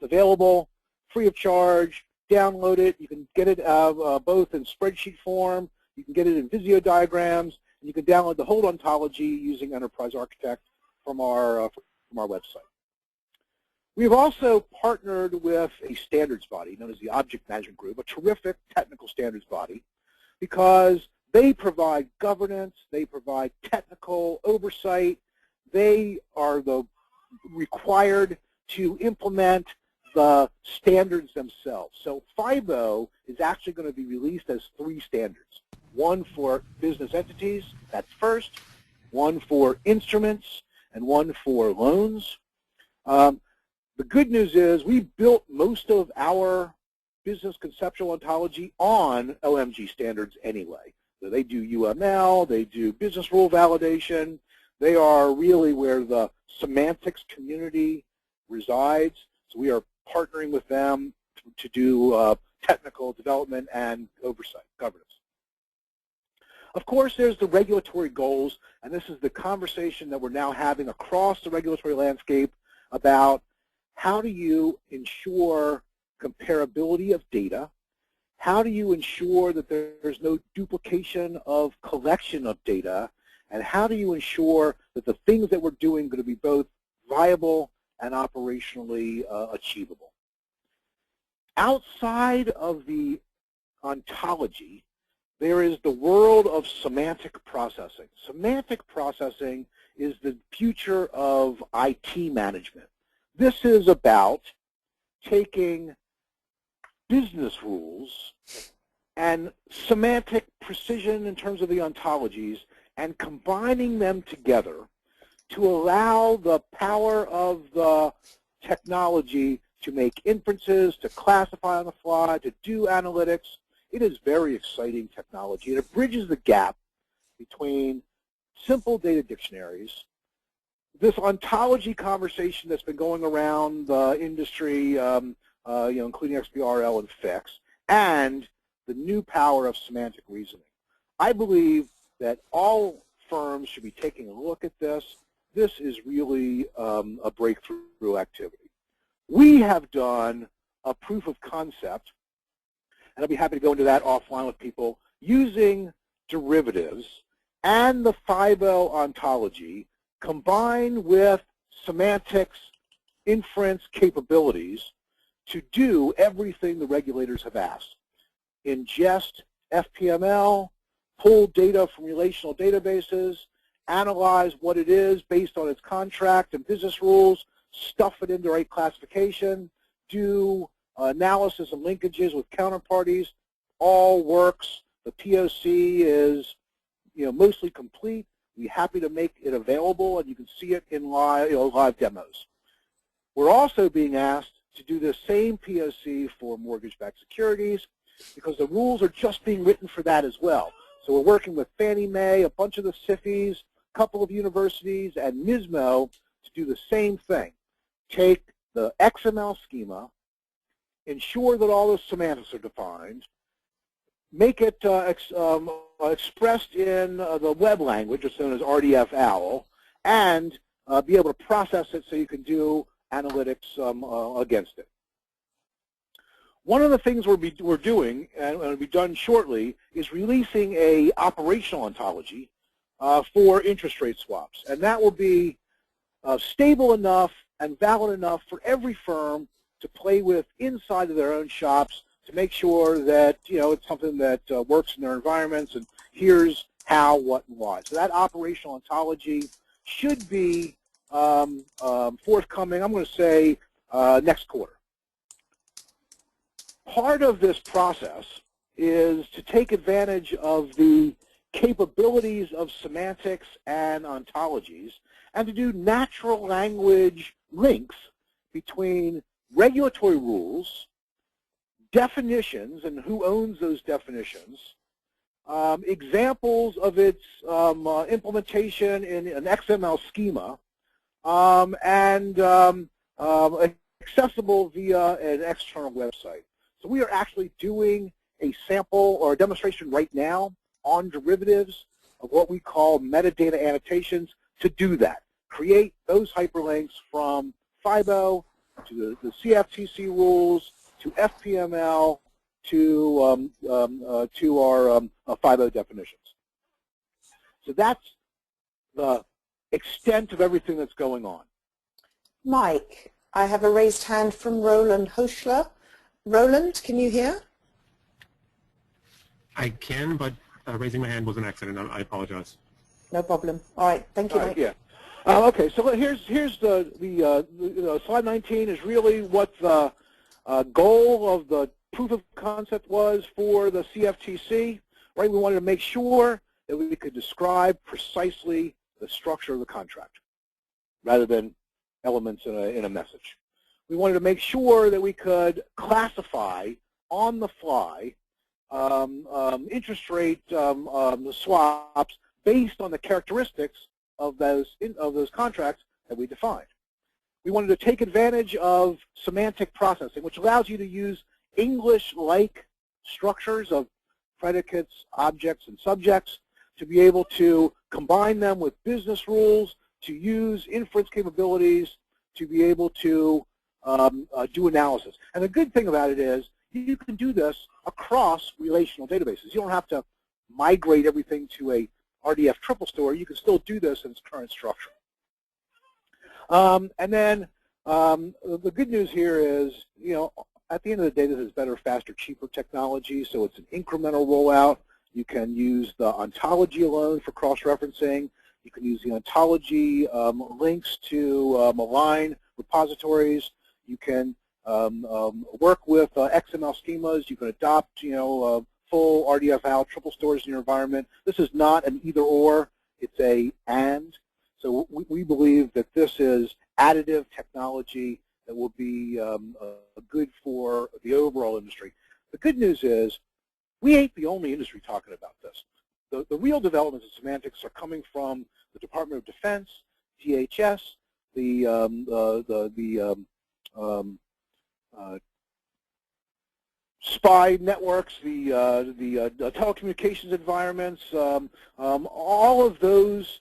It's available free of charge. Download it. You can get it both in spreadsheet form. You can get it in Visio diagrams, and you can download the whole ontology using Enterprise Architect from our website. We've also partnered with a standards body known as the Object Management Group, a terrific technical standards body, because they provide governance, they provide technical oversight, they are the required to implement the standards themselves. So FIBO is actually going to be released as 3 standards. One for business entities, that's first, one for instruments, and one for loans. The good news is we built most of our business conceptual ontology on OMG standards anyway. So they do UML, they do business rule validation. They are really where the semantics community resides. So we are partnering with them to do technical development and oversight, governance. Of course, there's the regulatory goals, and this is the conversation that we're now having across the regulatory landscape about how do you ensure comparability of data? How do you ensure that there's no duplication of collection of data? And how do you ensure that the things that we're doing are going to be both viable and operationally achievable? Outside of the ontology, there is the world of semantic processing. Semantic processing is the future of IT management. This is about taking business rules and semantic precision in terms of the ontologies and combining them together to allow the power of the technology to make inferences, to classify on the fly, to do analytics. It is very exciting technology, and it bridges the gap between simple data dictionaries, this ontology conversation that's been going around the industry, including XBRL and FIX, and the new power of semantic reasoning. I believe that all firms should be taking a look at this. This is really a breakthrough activity. We have done a proof of concept, and I'll be happy to go into that offline with people, using derivatives and the FIBO ontology combined with semantics inference capabilities to do everything the regulators have asked. Ingest FPML, pull data from relational databases, analyze what it is based on its contract and business rules, stuff it into a classification, do analysis and linkages with counterparties, all works. The POC is mostly complete. We're happy to make it available, and you can see it in live demos. We're also being asked to do the same POC for mortgage-backed securities because the rules are just being written for that as well. So we're working with Fannie Mae, a bunch of the SIFIs, a couple of universities, and MISMO to do the same thing. Take the XML schema, ensure that all the semantics are defined, make it expressed in the web language, it's known as RDF OWL, and be able to process it so you can do analytics against it. One of the things we're doing, and will be done shortly, is releasing a operational ontology for interest rate swaps. And that will be stable enough and valid enough for every firm to play with inside of their own shops to make sure that it's something that works in their environments, and here's how, what, and why. So that operational ontology should be forthcoming, I'm going to say, next quarter. Part of this process is to take advantage of the capabilities of semantics and ontologies and to do natural language links between regulatory rules, definitions and who owns those definitions, examples of its implementation in an XML schema, and accessible via an external website. So we are actually doing a sample or a demonstration right now on derivatives of what we call metadata annotations to do that. Create those hyperlinks from FIBO to the CFTC rules to FPML to our FIBO definitions. So that's the extent of everything that's going on. Mike, I have a raised hand from Roland Hoschler. Roland, can you hear? I can, but raising my hand was an accident. I apologize. No problem. All right, thank you, Mike. Yeah. Okay, so here's the slide 19 is really what the goal of the proof of concept was for the CFTC. Right, we wanted to make sure that we could describe precisely the structure of the contract rather than elements in a message. We wanted to make sure that we could classify on the fly interest rate swaps based on the characteristics of those contracts that we defined. We wanted to take advantage of semantic processing, which allows you to use English-like structures of predicates, objects, and subjects to be able to combine them with business rules, to use inference capabilities, to be able to do analysis. And the good thing about it is you can do this across relational databases. You don't have to migrate everything to a RDF triple store. You can still do this in its current structure. And then the good news here is, at the end of the day, this is better, faster, cheaper technology, so it's an incremental rollout. You can use the ontology alone for cross-referencing. You can use the ontology links to align repositories. You can work with XML schemas. You can adopt, full RDF OWL triple stores in your environment. This is not an either-or. It's a and. So we believe that this is additive technology that will be good for the overall industry. The good news is we ain't the only industry talking about this. The real developments in semantics are coming from the Department of Defense, DHS, the spy networks, the telecommunications environments, all of those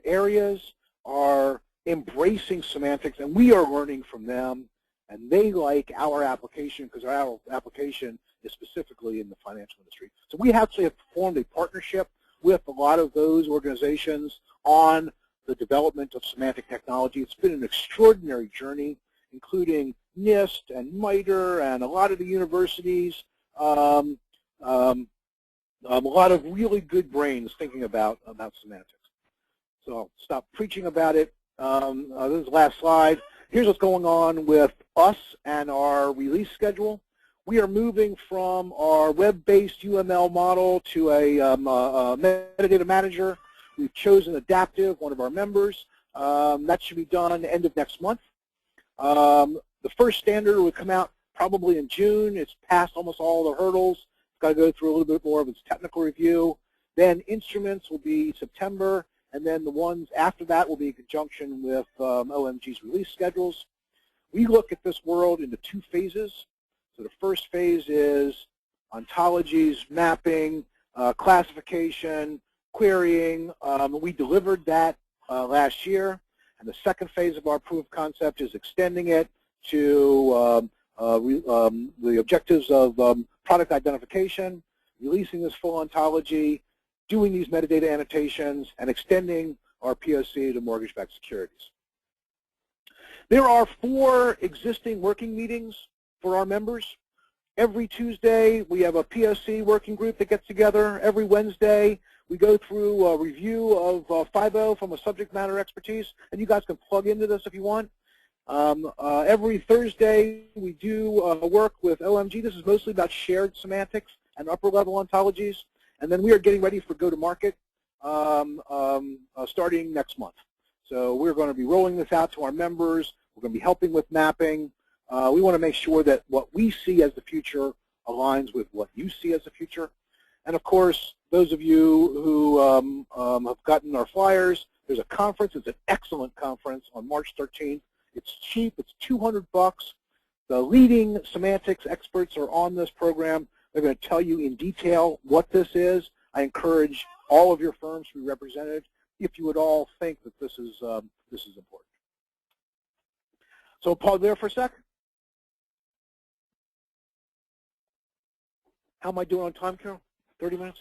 areas are embracing semantics, and we are learning from them, and they like our application because our application is specifically in the financial industry. So we actually have formed a partnership with a lot of those organizations on the development of semantic technology. It's been an extraordinary journey, including NIST and MITRE and a lot of the universities. A lot of really good brains thinking about semantics. So I'll stop preaching about it. This is the last slide. Here's what's going on with us and our release schedule. We are moving from our web-based UML model to a metadata manager. We've chosen Adaptive, one of our members. That should be done end of next month. The first standard will come out probably in June. It's passed almost all the hurdles. It's got to go through a little bit more of its technical review. Then instruments will be September, and then the ones after that will be in conjunction with OMG's release schedules. We look at this world into two phases. So the first phase is ontologies, mapping, classification, querying. We delivered that last year. And the second phase of our proof of concept is extending it to the objectives of product identification, releasing this full ontology, doing these metadata annotations, and extending our POC to mortgage-backed securities. There are 4 existing working meetings for our members. Every Tuesday, we have a POC working group that gets together. Every Wednesday, we go through a review of FIBO from a subject matter expertise, and you guys can plug into this if you want. Every Thursday, we do work with OMG. This is mostly about shared semantics and upper-level ontologies. And then we are getting ready for go-to-market starting next month. So we're going to be rolling this out to our members. We're going to be helping with mapping. We want to make sure that what we see as the future aligns with what you see as the future. And of course, those of you who have gotten our flyers, there's a conference. It's an excellent conference on March 13th. It's cheap. It's $200. The leading semantics experts are on this program. They're going to tell you in detail what this is. I encourage all of your firms to be represented if you would all think that this is important. So I'll pause there for a sec. How am I doing on time, Carol? 30 minutes?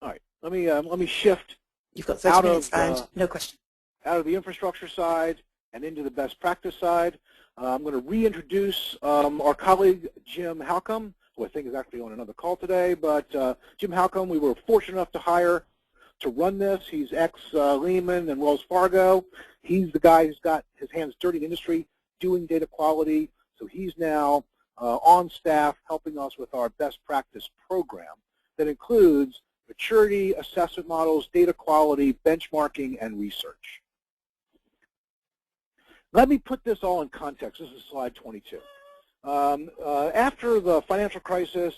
All right. Let me shift. You've got 30 minutes and no question. Out of the infrastructure side and into the best practice side. I'm going to reintroduce our colleague, Jim Halcomb, who I think is actually on another call today. But Jim Halcomb, we were fortunate enough to hire to run this. He's ex-Lehman and Wells Fargo. He's the guy who's got his hands dirty in the industry doing data quality. So he's now on staff helping us with our best practice program that includes maturity, assessment models, data quality, benchmarking, and research. Let me put this all in context. This is slide 22. After the financial crisis,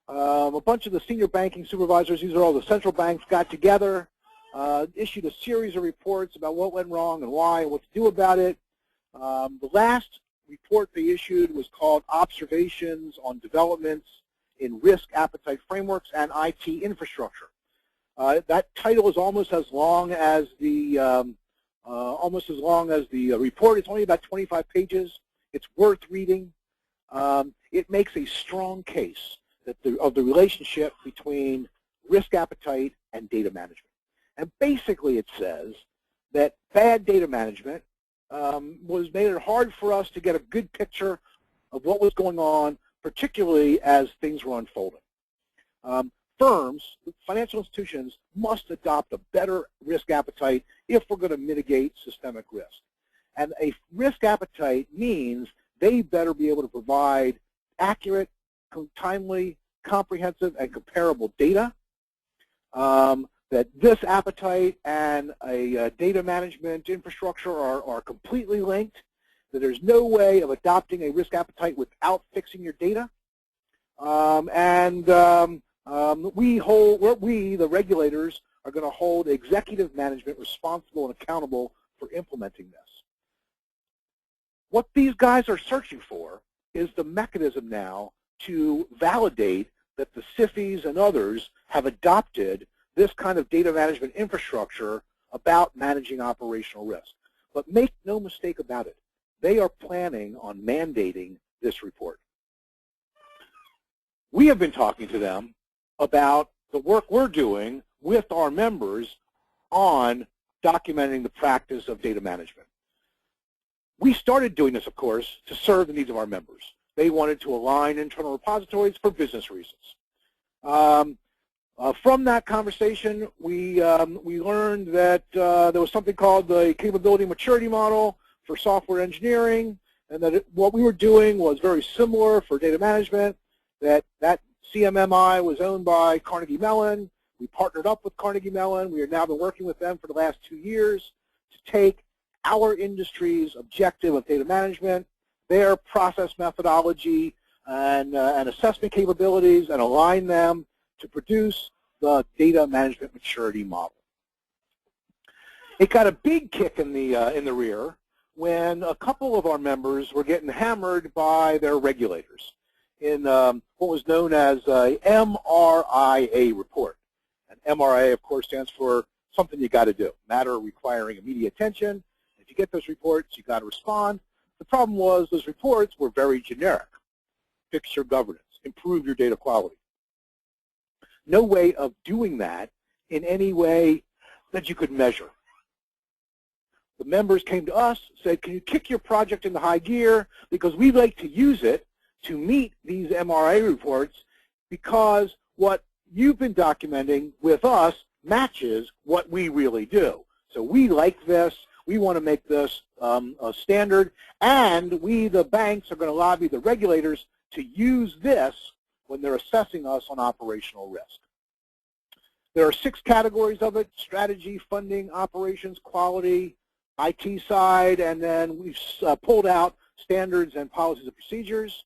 a bunch of the senior banking supervisors, these are all the central banks, got together, issued a series of reports about what went wrong and why and what to do about it. The last report they issued was called Observations on Developments in Risk Appetite Frameworks and IT Infrastructure. That title is almost as long as the report. It's only about 25 pages. It's worth reading. It makes a strong case that of the relationship between risk appetite and data management. And basically it says that bad data management made it hard for us to get a good picture of what was going on, particularly as things were unfolding. Firms, financial institutions, must adopt a better risk appetite if we're going to mitigate systemic risk. And a risk appetite means they better be able to provide accurate, timely, comprehensive, and comparable data. That this appetite and a data management infrastructure are completely linked, that there's no way of adopting a risk appetite without fixing your data. We, the regulators, are going to hold executive management responsible and accountable for implementing this. What these guys are searching for is the mechanism now to validate that the SIFIs and others have adopted this kind of data management infrastructure about managing operational risk. But make no mistake about it, they are planning on mandating this report. We have been talking to them about the work we're doing with our members on documenting the practice of data management. We started doing this, of course, to serve the needs of our members. They wanted to align internal repositories for business reasons. From that conversation, we learned that there was something called the Capability Maturity Model for software engineering, and that what we were doing was very similar for data management, that CMMI was owned by Carnegie Mellon. We partnered up with Carnegie Mellon. We have now been working with them for the last 2 years to take our industry's objective of data management, their process methodology, and assessment capabilities, and align them to produce the data management maturity model. It got a big kick in the rear when a couple of our members were getting hammered by their regulators in what was known as a MRIA report. And MRIA, of course, stands for something you got to do, matter requiring immediate attention. If you get those reports, you got to respond. The problem was those reports were very generic. Fix your governance, improve your data quality. No way of doing that in any way that you could measure. The members came to us, said, can you kick your project into high gear because we'd like to use it to meet these MRA reports because what you've been documenting with us matches what we really do. So we like this. We want to make this a standard, and we, the banks, are going to lobby the regulators to use this when they're assessing us on operational risk. There are 6 categories of it: strategy, funding, operations, quality, IT side, and then we've pulled out standards and policies and procedures.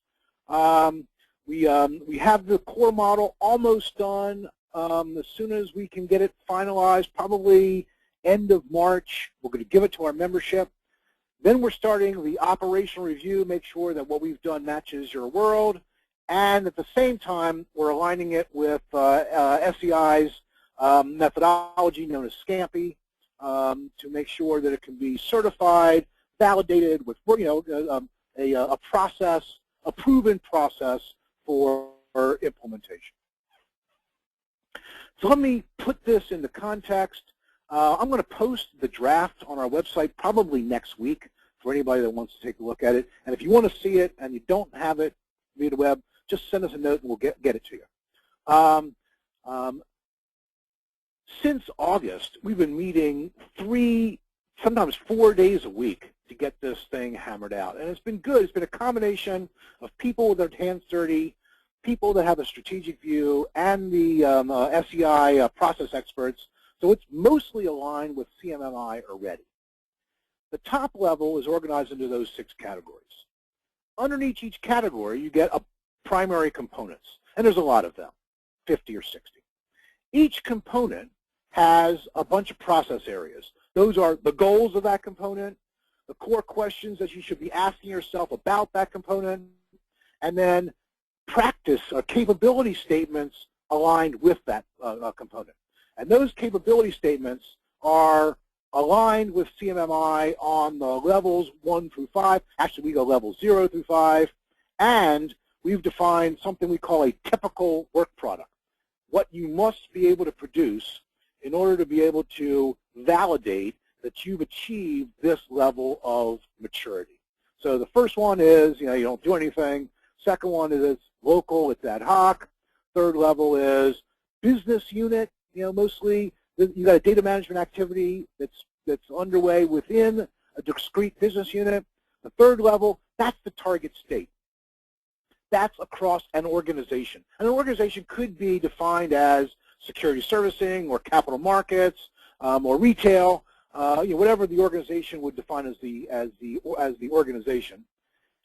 We have the core model almost done. As soon as we can get it finalized, probably end of March, we're going to give it to our membership. Then we're starting the operational review, make sure that what we've done matches your world, and at the same time, we're aligning it with SEI's methodology known as SCAMPI to make sure that it can be certified, validated with a process, a proven process for implementation. So let me put this into context. I'm going to post the draft on our website probably next week for anybody that wants to take a look at it. And if you want to see it and you don't have it via the web, just send us a note and we'll get it to you. Since August, we've been meeting 3, sometimes 4 days a week to get this thing hammered out. And it's been good. It's been a combination of people with their hands dirty, people that have a strategic view, and the SEI process experts. So it's mostly aligned with CMMI already. The top level is organized into those 6 categories. Underneath each category, you get primary components, and there's a lot of them, 50 or 60. Each component has a bunch of process areas. Those are the goals of that component, the core questions that you should be asking yourself about that component, and then practice or capability statements aligned with that component. And those capability statements are aligned with CMMI on the levels 1 through 5. Actually, we go levels 0 through 5. And we've defined something we call a typical work product, what you must be able to produce in order to be able to validate that you've achieved this level of maturity. So the first one is, you don't do anything. Second one is it's local, it's ad hoc. Third level is business unit. Mostly you got a data management activity that's underway within a discrete business unit. The third level, that's the target state. That's across an organization. And an organization could be defined as security servicing or capital markets or retail, whatever the organization would define as the organization.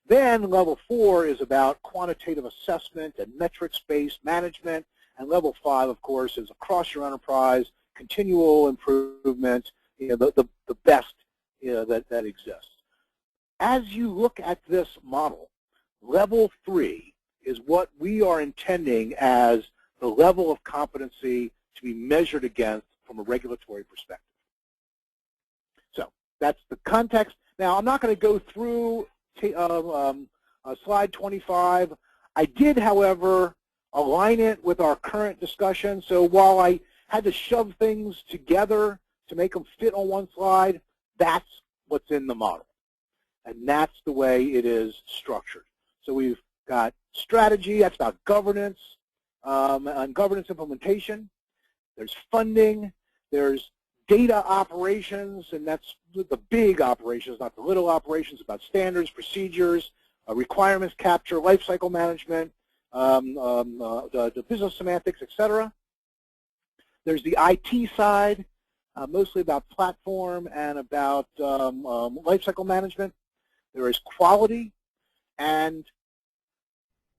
Then level 4 is about quantitative assessment and metrics-based management. And level 5, of course, is across your enterprise, continual improvement, the best that exists. As you look at this model, level 3 is what we are intending as the level of competency to be measured against from a regulatory perspective. So that's the context. Now, I'm not going to go through slide 25. I did, however, align it with our current discussion. So while I had to shove things together to make them fit on one slide, that's what's in the model. And that's the way it is structured. So we've got strategy, that's about governance. on governance implementation. There's funding. There's data operations, and that's the big operations, not the little operations, about standards, procedures, requirements capture, lifecycle management, the business semantics, etc. There's the IT side, mostly about platform and about lifecycle management. There is quality, and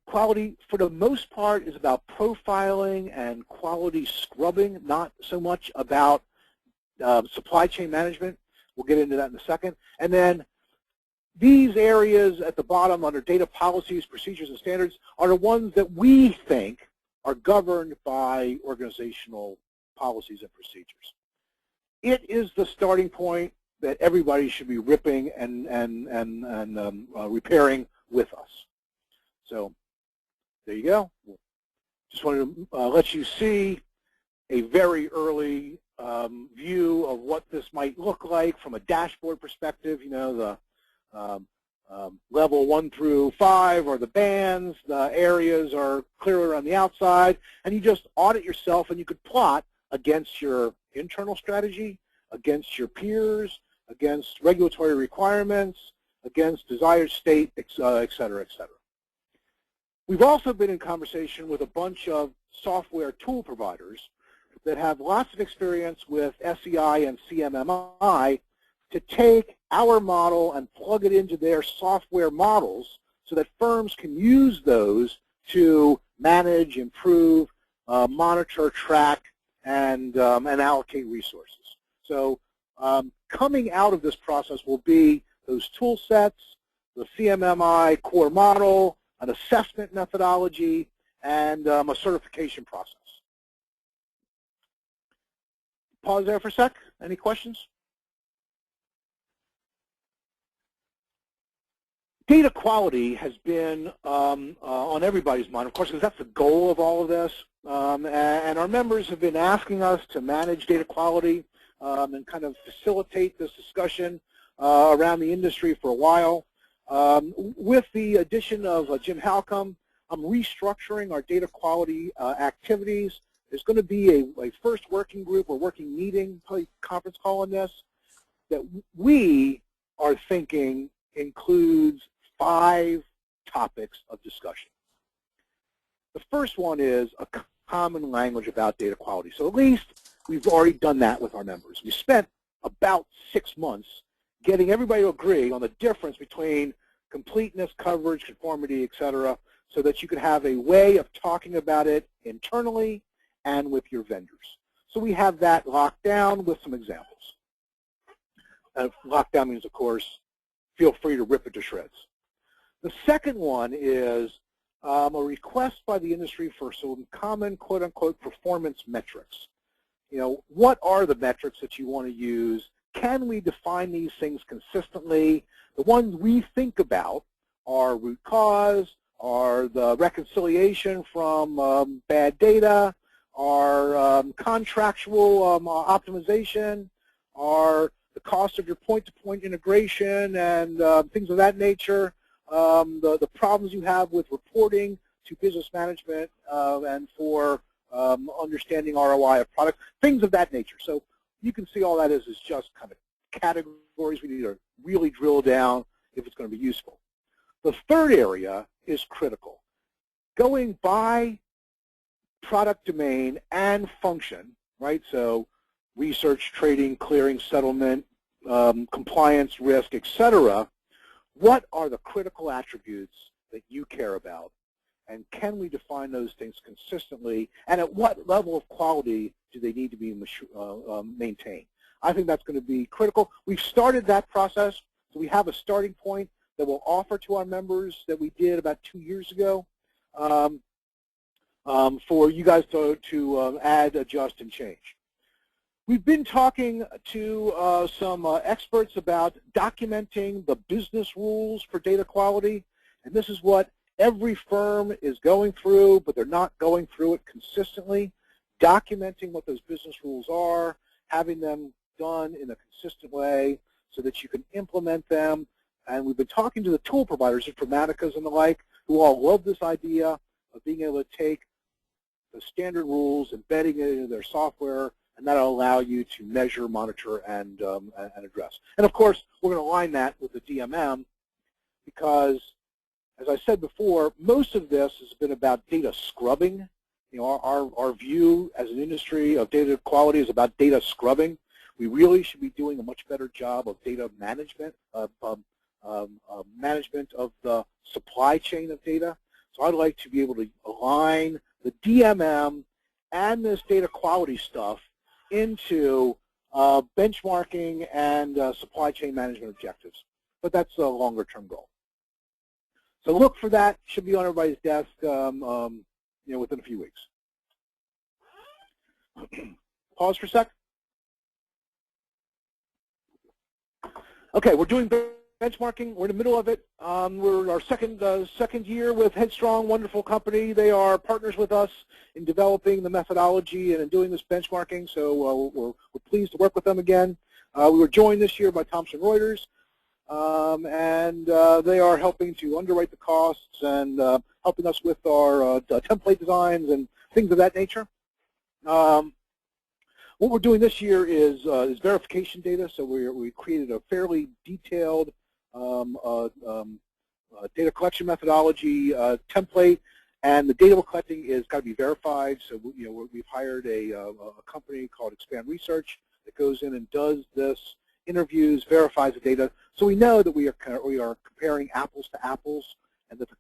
quality, for the most part, is about profiling and quality scrubbing, not so much about supply chain management. We'll get into that in a second. And then these areas at the bottom under data policies, procedures, and standards are the ones that we think are governed by organizational policies and procedures. It is the starting point that everybody should be ripping and repairing with us. So there you go. Just wanted to let you see a very early view of what this might look like from a dashboard perspective. You know, the level 1 through 5 are the bands, the areas are clearer on the outside, and you just audit yourself, and you could plot against your internal strategy, against your peers, against regulatory requirements, against desired state, et cetera, et cetera. We've also been in conversation with a bunch of software tool providers that have lots of experience with SEI and CMMI to take our model and plug it into their software models so that firms can use those to manage, improve, monitor, track, and allocate resources. So coming out of this process will be those tool sets, the CMMI core model, an assessment methodology, and a certification process. Pause there for a sec. Any questions? Data quality has been on everybody's mind, of course, because that's the goal of all of this. And our members have been asking us to manage data quality and kind of facilitate this discussion around the industry for a while. With the addition of Jim Halcomb, I'm restructuring our data quality activities. There's going to be a first working group or working meeting, probably conference call on this, that we are thinking includes 5 topics of discussion. The first one is a common language about data quality. So at least we've already done that with our members. We spent about 6 months getting everybody to agree on the difference between completeness, coverage, conformity, et cetera, so that you could have a way of talking about it internally and with your vendors. So we have that locked down with some examples. Lockdown means, of course, feel free to rip it to shreds. The second one is a request by the industry for some common, quote-unquote, performance metrics. You know, what are the metrics that you want to use? Can we define these things consistently? The ones we think about are root cause, are the reconciliation from bad data, are contractual optimization, are the cost of your point-to-point integration and things of that nature, the problems you have with reporting to business management and for understanding ROI of product, things of that nature. So you can see all that is just kind of categories we need to really drill down if it's going to be useful. The third area is critical. Going by product domain and function, right? So research, trading, clearing, settlement, compliance, risk, etc. What are the critical attributes that you care about? And can we define those things consistently? And at what level of quality do they need to be maintained? I think that's going to be critical. We've started that process. So we have a starting point that we'll offer to our members that we did about 2 years ago for you guys to add, adjust, and change. We've been talking to some experts about documenting the business rules for data quality, and this is what every firm is going through, but they're not going through it consistently. Documenting what those business rules are, having them done in a consistent way so that you can implement them. And we've been talking to the tool providers, Informaticas and the like, who all love this idea of being able to take the standard rules, embedding it into their software, and that'll allow you to measure, monitor, and address. And of course, we're going to align that with the DMM because, as I said before, most of this has been about data scrubbing. You know, our view as an industry of data quality is about data scrubbing. We really should be doing a much better job of data management, management of the supply chain of data. So I'd like to be able to align the DMM and this data quality stuff into benchmarking and supply chain management objectives. But that's a longer-term goal. So look for that. Should be on everybody's desk, you know, within a few weeks. Pause for a sec. Okay, we're doing benchmarking. We're in the middle of it. We're our second year with Headstrong, wonderful company. They are partners with us in developing the methodology and in doing this benchmarking. So we're pleased to work with them again. We were joined this year by Thomson Reuters, and they are helping to underwrite the costs and helping us with our template designs and things of that nature. What we're doing this year is verification data. So we created a fairly detailed data collection methodology template, and the data we're collecting is got to be verified. So you know, we've hired a company called Expand Research that goes in and does this, interviews, verifies the data, so we know that we are comparing apples to apples, and that the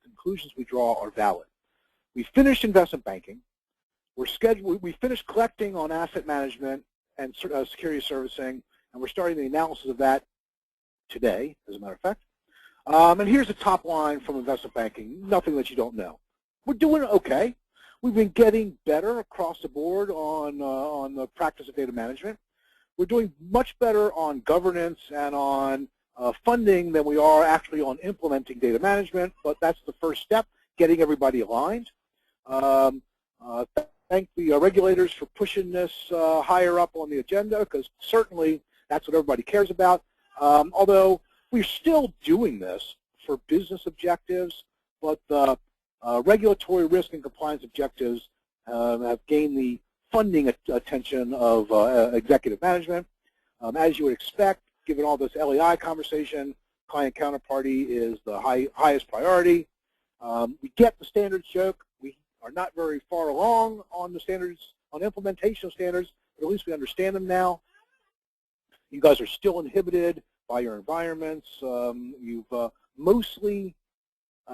conclusions we draw are valid. We finished investment banking. We finished collecting on asset management and security servicing, and we're starting the analysis of that today, as a matter of fact. And here's the top line from investment banking, nothing that you don't know. We're doing okay. We've been getting better across the board on the practice of data management. We're doing much better on governance and on funding than we are actually on implementing data management, but that's the first step, getting everybody aligned. Thank the regulators for pushing this higher up on the agenda, because certainly that's what everybody cares about. Although we're still doing this for business objectives, but the regulatory risk and compliance objectives have gained the funding attention of executive management. As you would expect, given all this LEI conversation, client counterparty is the highest priority. We get the standards joke. We are not very far along on the standards, on implementation of standards, but at least we understand them now. You guys are still inhibited by your environments. You've mostly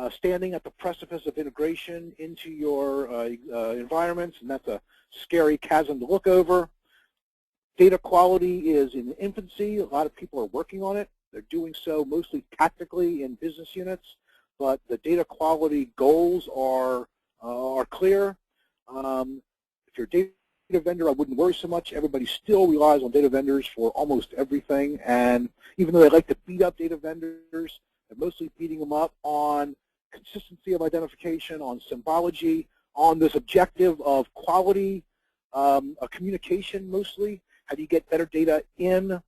standing at the precipice of integration into your environments, and that's a scary chasm to look over. Data quality is in infancy. A lot of people are working on it. They're doing so mostly tactically in business units, but the data quality goals are clear. If you're a data vendor, I wouldn't worry so much. Everybody still relies on data vendors for almost everything, and even though they like to beat up data vendors, they're mostly beating them up on consistency of identification, on symbology, on this objective of quality, communication mostly. How do you get better data in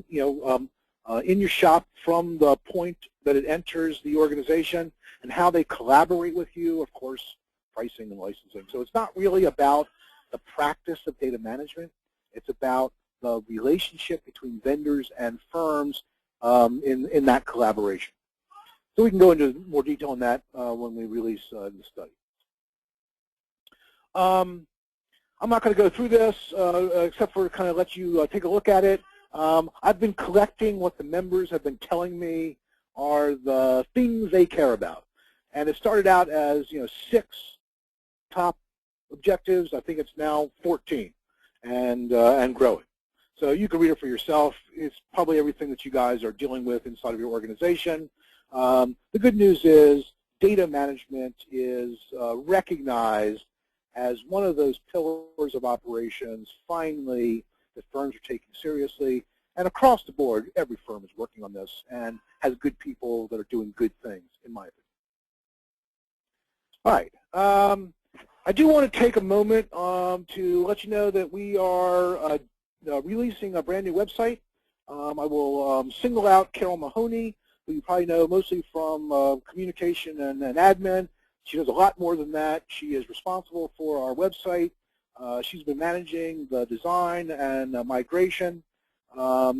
your shop from the point that it enters the organization, and how they collaborate with you, of course, pricing and licensing. So it's not really about the practice of data management. It's about the relationship between vendors and firms in that collaboration. So we can go into more detail on that when we release the study. I'm not going to go through this except for kind of let you take a look at it. I've been collecting what the members have been telling me are the things they care about. And it started out as 6 top objectives. I think it's now 14 and growing. So you can read it for yourself. It's probably everything that you guys are dealing with inside of your organization. The good news is data management is recognized as one of those pillars of operations, finally, that firms are taking seriously. And across the board, every firm is working on this and has good people that are doing good things, in my opinion. All right. I do want to take a moment to let you know that we are releasing a brand new website. I will single out Carol Mahoney, who you probably know mostly from communication and admin. She does a lot more than that. She is responsible for our website. She's been managing the design and migration. A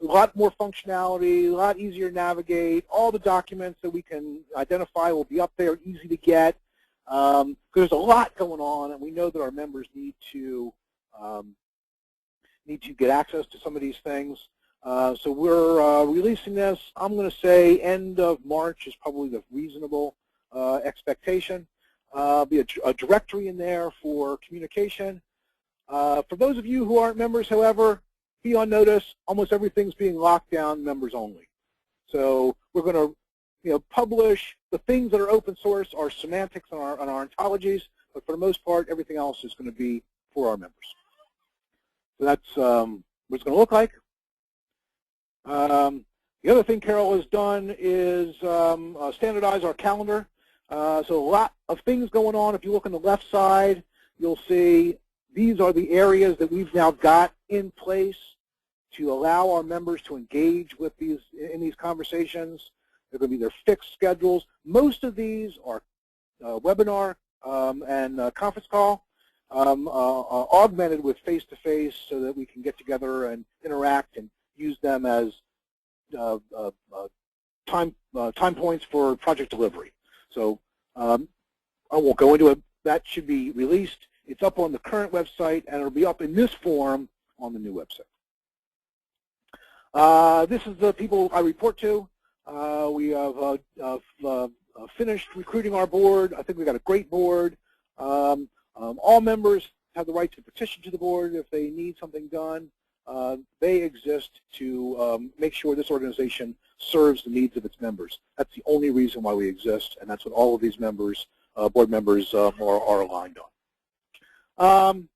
lot more functionality, a lot easier to navigate. All the documents that we can identify will be up there, easy to get. There's a lot going on, and we know that our members need to get access to some of these things. So we're releasing this. I'm going to say end of March is probably the reasonable expectation. Be a directory in there for communication. For those of you who aren't members, however, be on notice. Almost everything's being locked down members only. So we're going to publish the things that are open source, our semantics and our ontologies, but for the most part, everything else is going to be for our members. So that's what it's going to look like. The other thing Carol has done is standardize our calendar. So a lot of things going on. If you look on the left side, you'll see these are the areas that we've now got in place to allow our members to engage with in these conversations. They're going to be their fixed schedules. Most of these are webinar and conference call, augmented with face-to-face so that we can get together and interact and use them as time points for project delivery. So I won't go into it. That should be released. It's up on the current website, and it'll be up in this form on the new website. This is the people I report to. We have finished recruiting our board. I think we've got a great board. All members have the right to petition to the board if they need something done. They exist to make sure this organization serves the needs of its members. That's the only reason why we exist, and that's what all of these members, board members, are aligned on.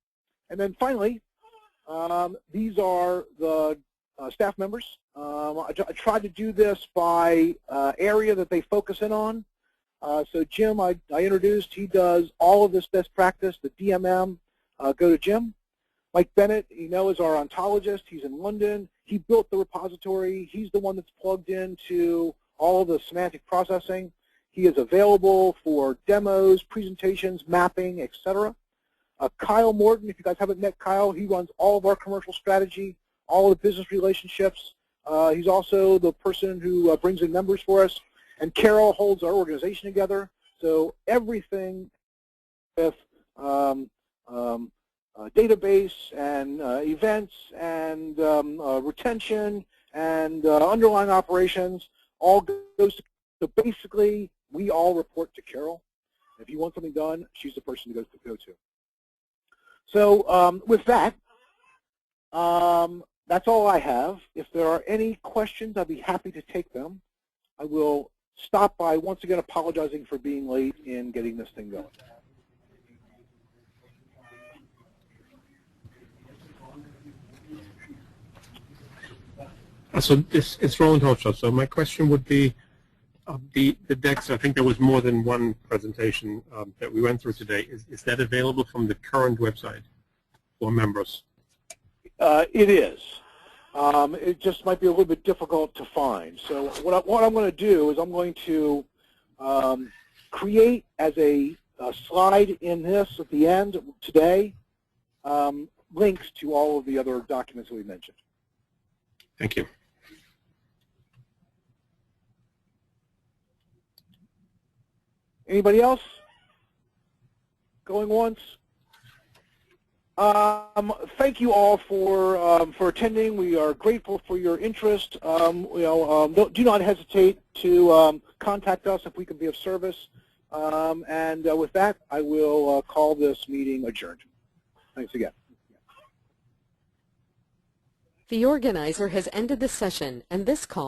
And then finally, these are the staff members. I tried to do this by area that they focus in on. So Jim, I introduced, he does all of this best practice, the DMM, go to Jim. Mike Bennett, is our ontologist. He's in London. He built the repository. He's the one that's plugged into all of the semantic processing. He is available for demos, presentations, mapping, etc. Kyle Morton, if you guys haven't met Kyle, he runs all of our commercial strategy, all of the business relationships. He's also the person who brings in members for us. And Carol holds our organization together. So everything with database and events and retention and underlying operations all goes to, so basically we all report to Carol. If you want something done, she's the person to go to. So with that, that's all I have. If there are any questions, I'd be happy to take them. I will stop by once again apologizing for being late in getting this thing going. So it's Roland Hochschild. So my question would be, the decks, I think there was more than one presentation that we went through today. Is that available from the current website for members? It is. It just might be a little bit difficult to find. So what I'm going to do is I'm going to create as a slide in this at the end today links to all of the other documents that we mentioned. Thank you. Anybody else? Going once? Thank you all for attending. We are grateful for your interest. Do not hesitate to contact us if we can be of service. And with that, I will call this meeting adjourned. Thanks again. The organizer has ended the session, and this call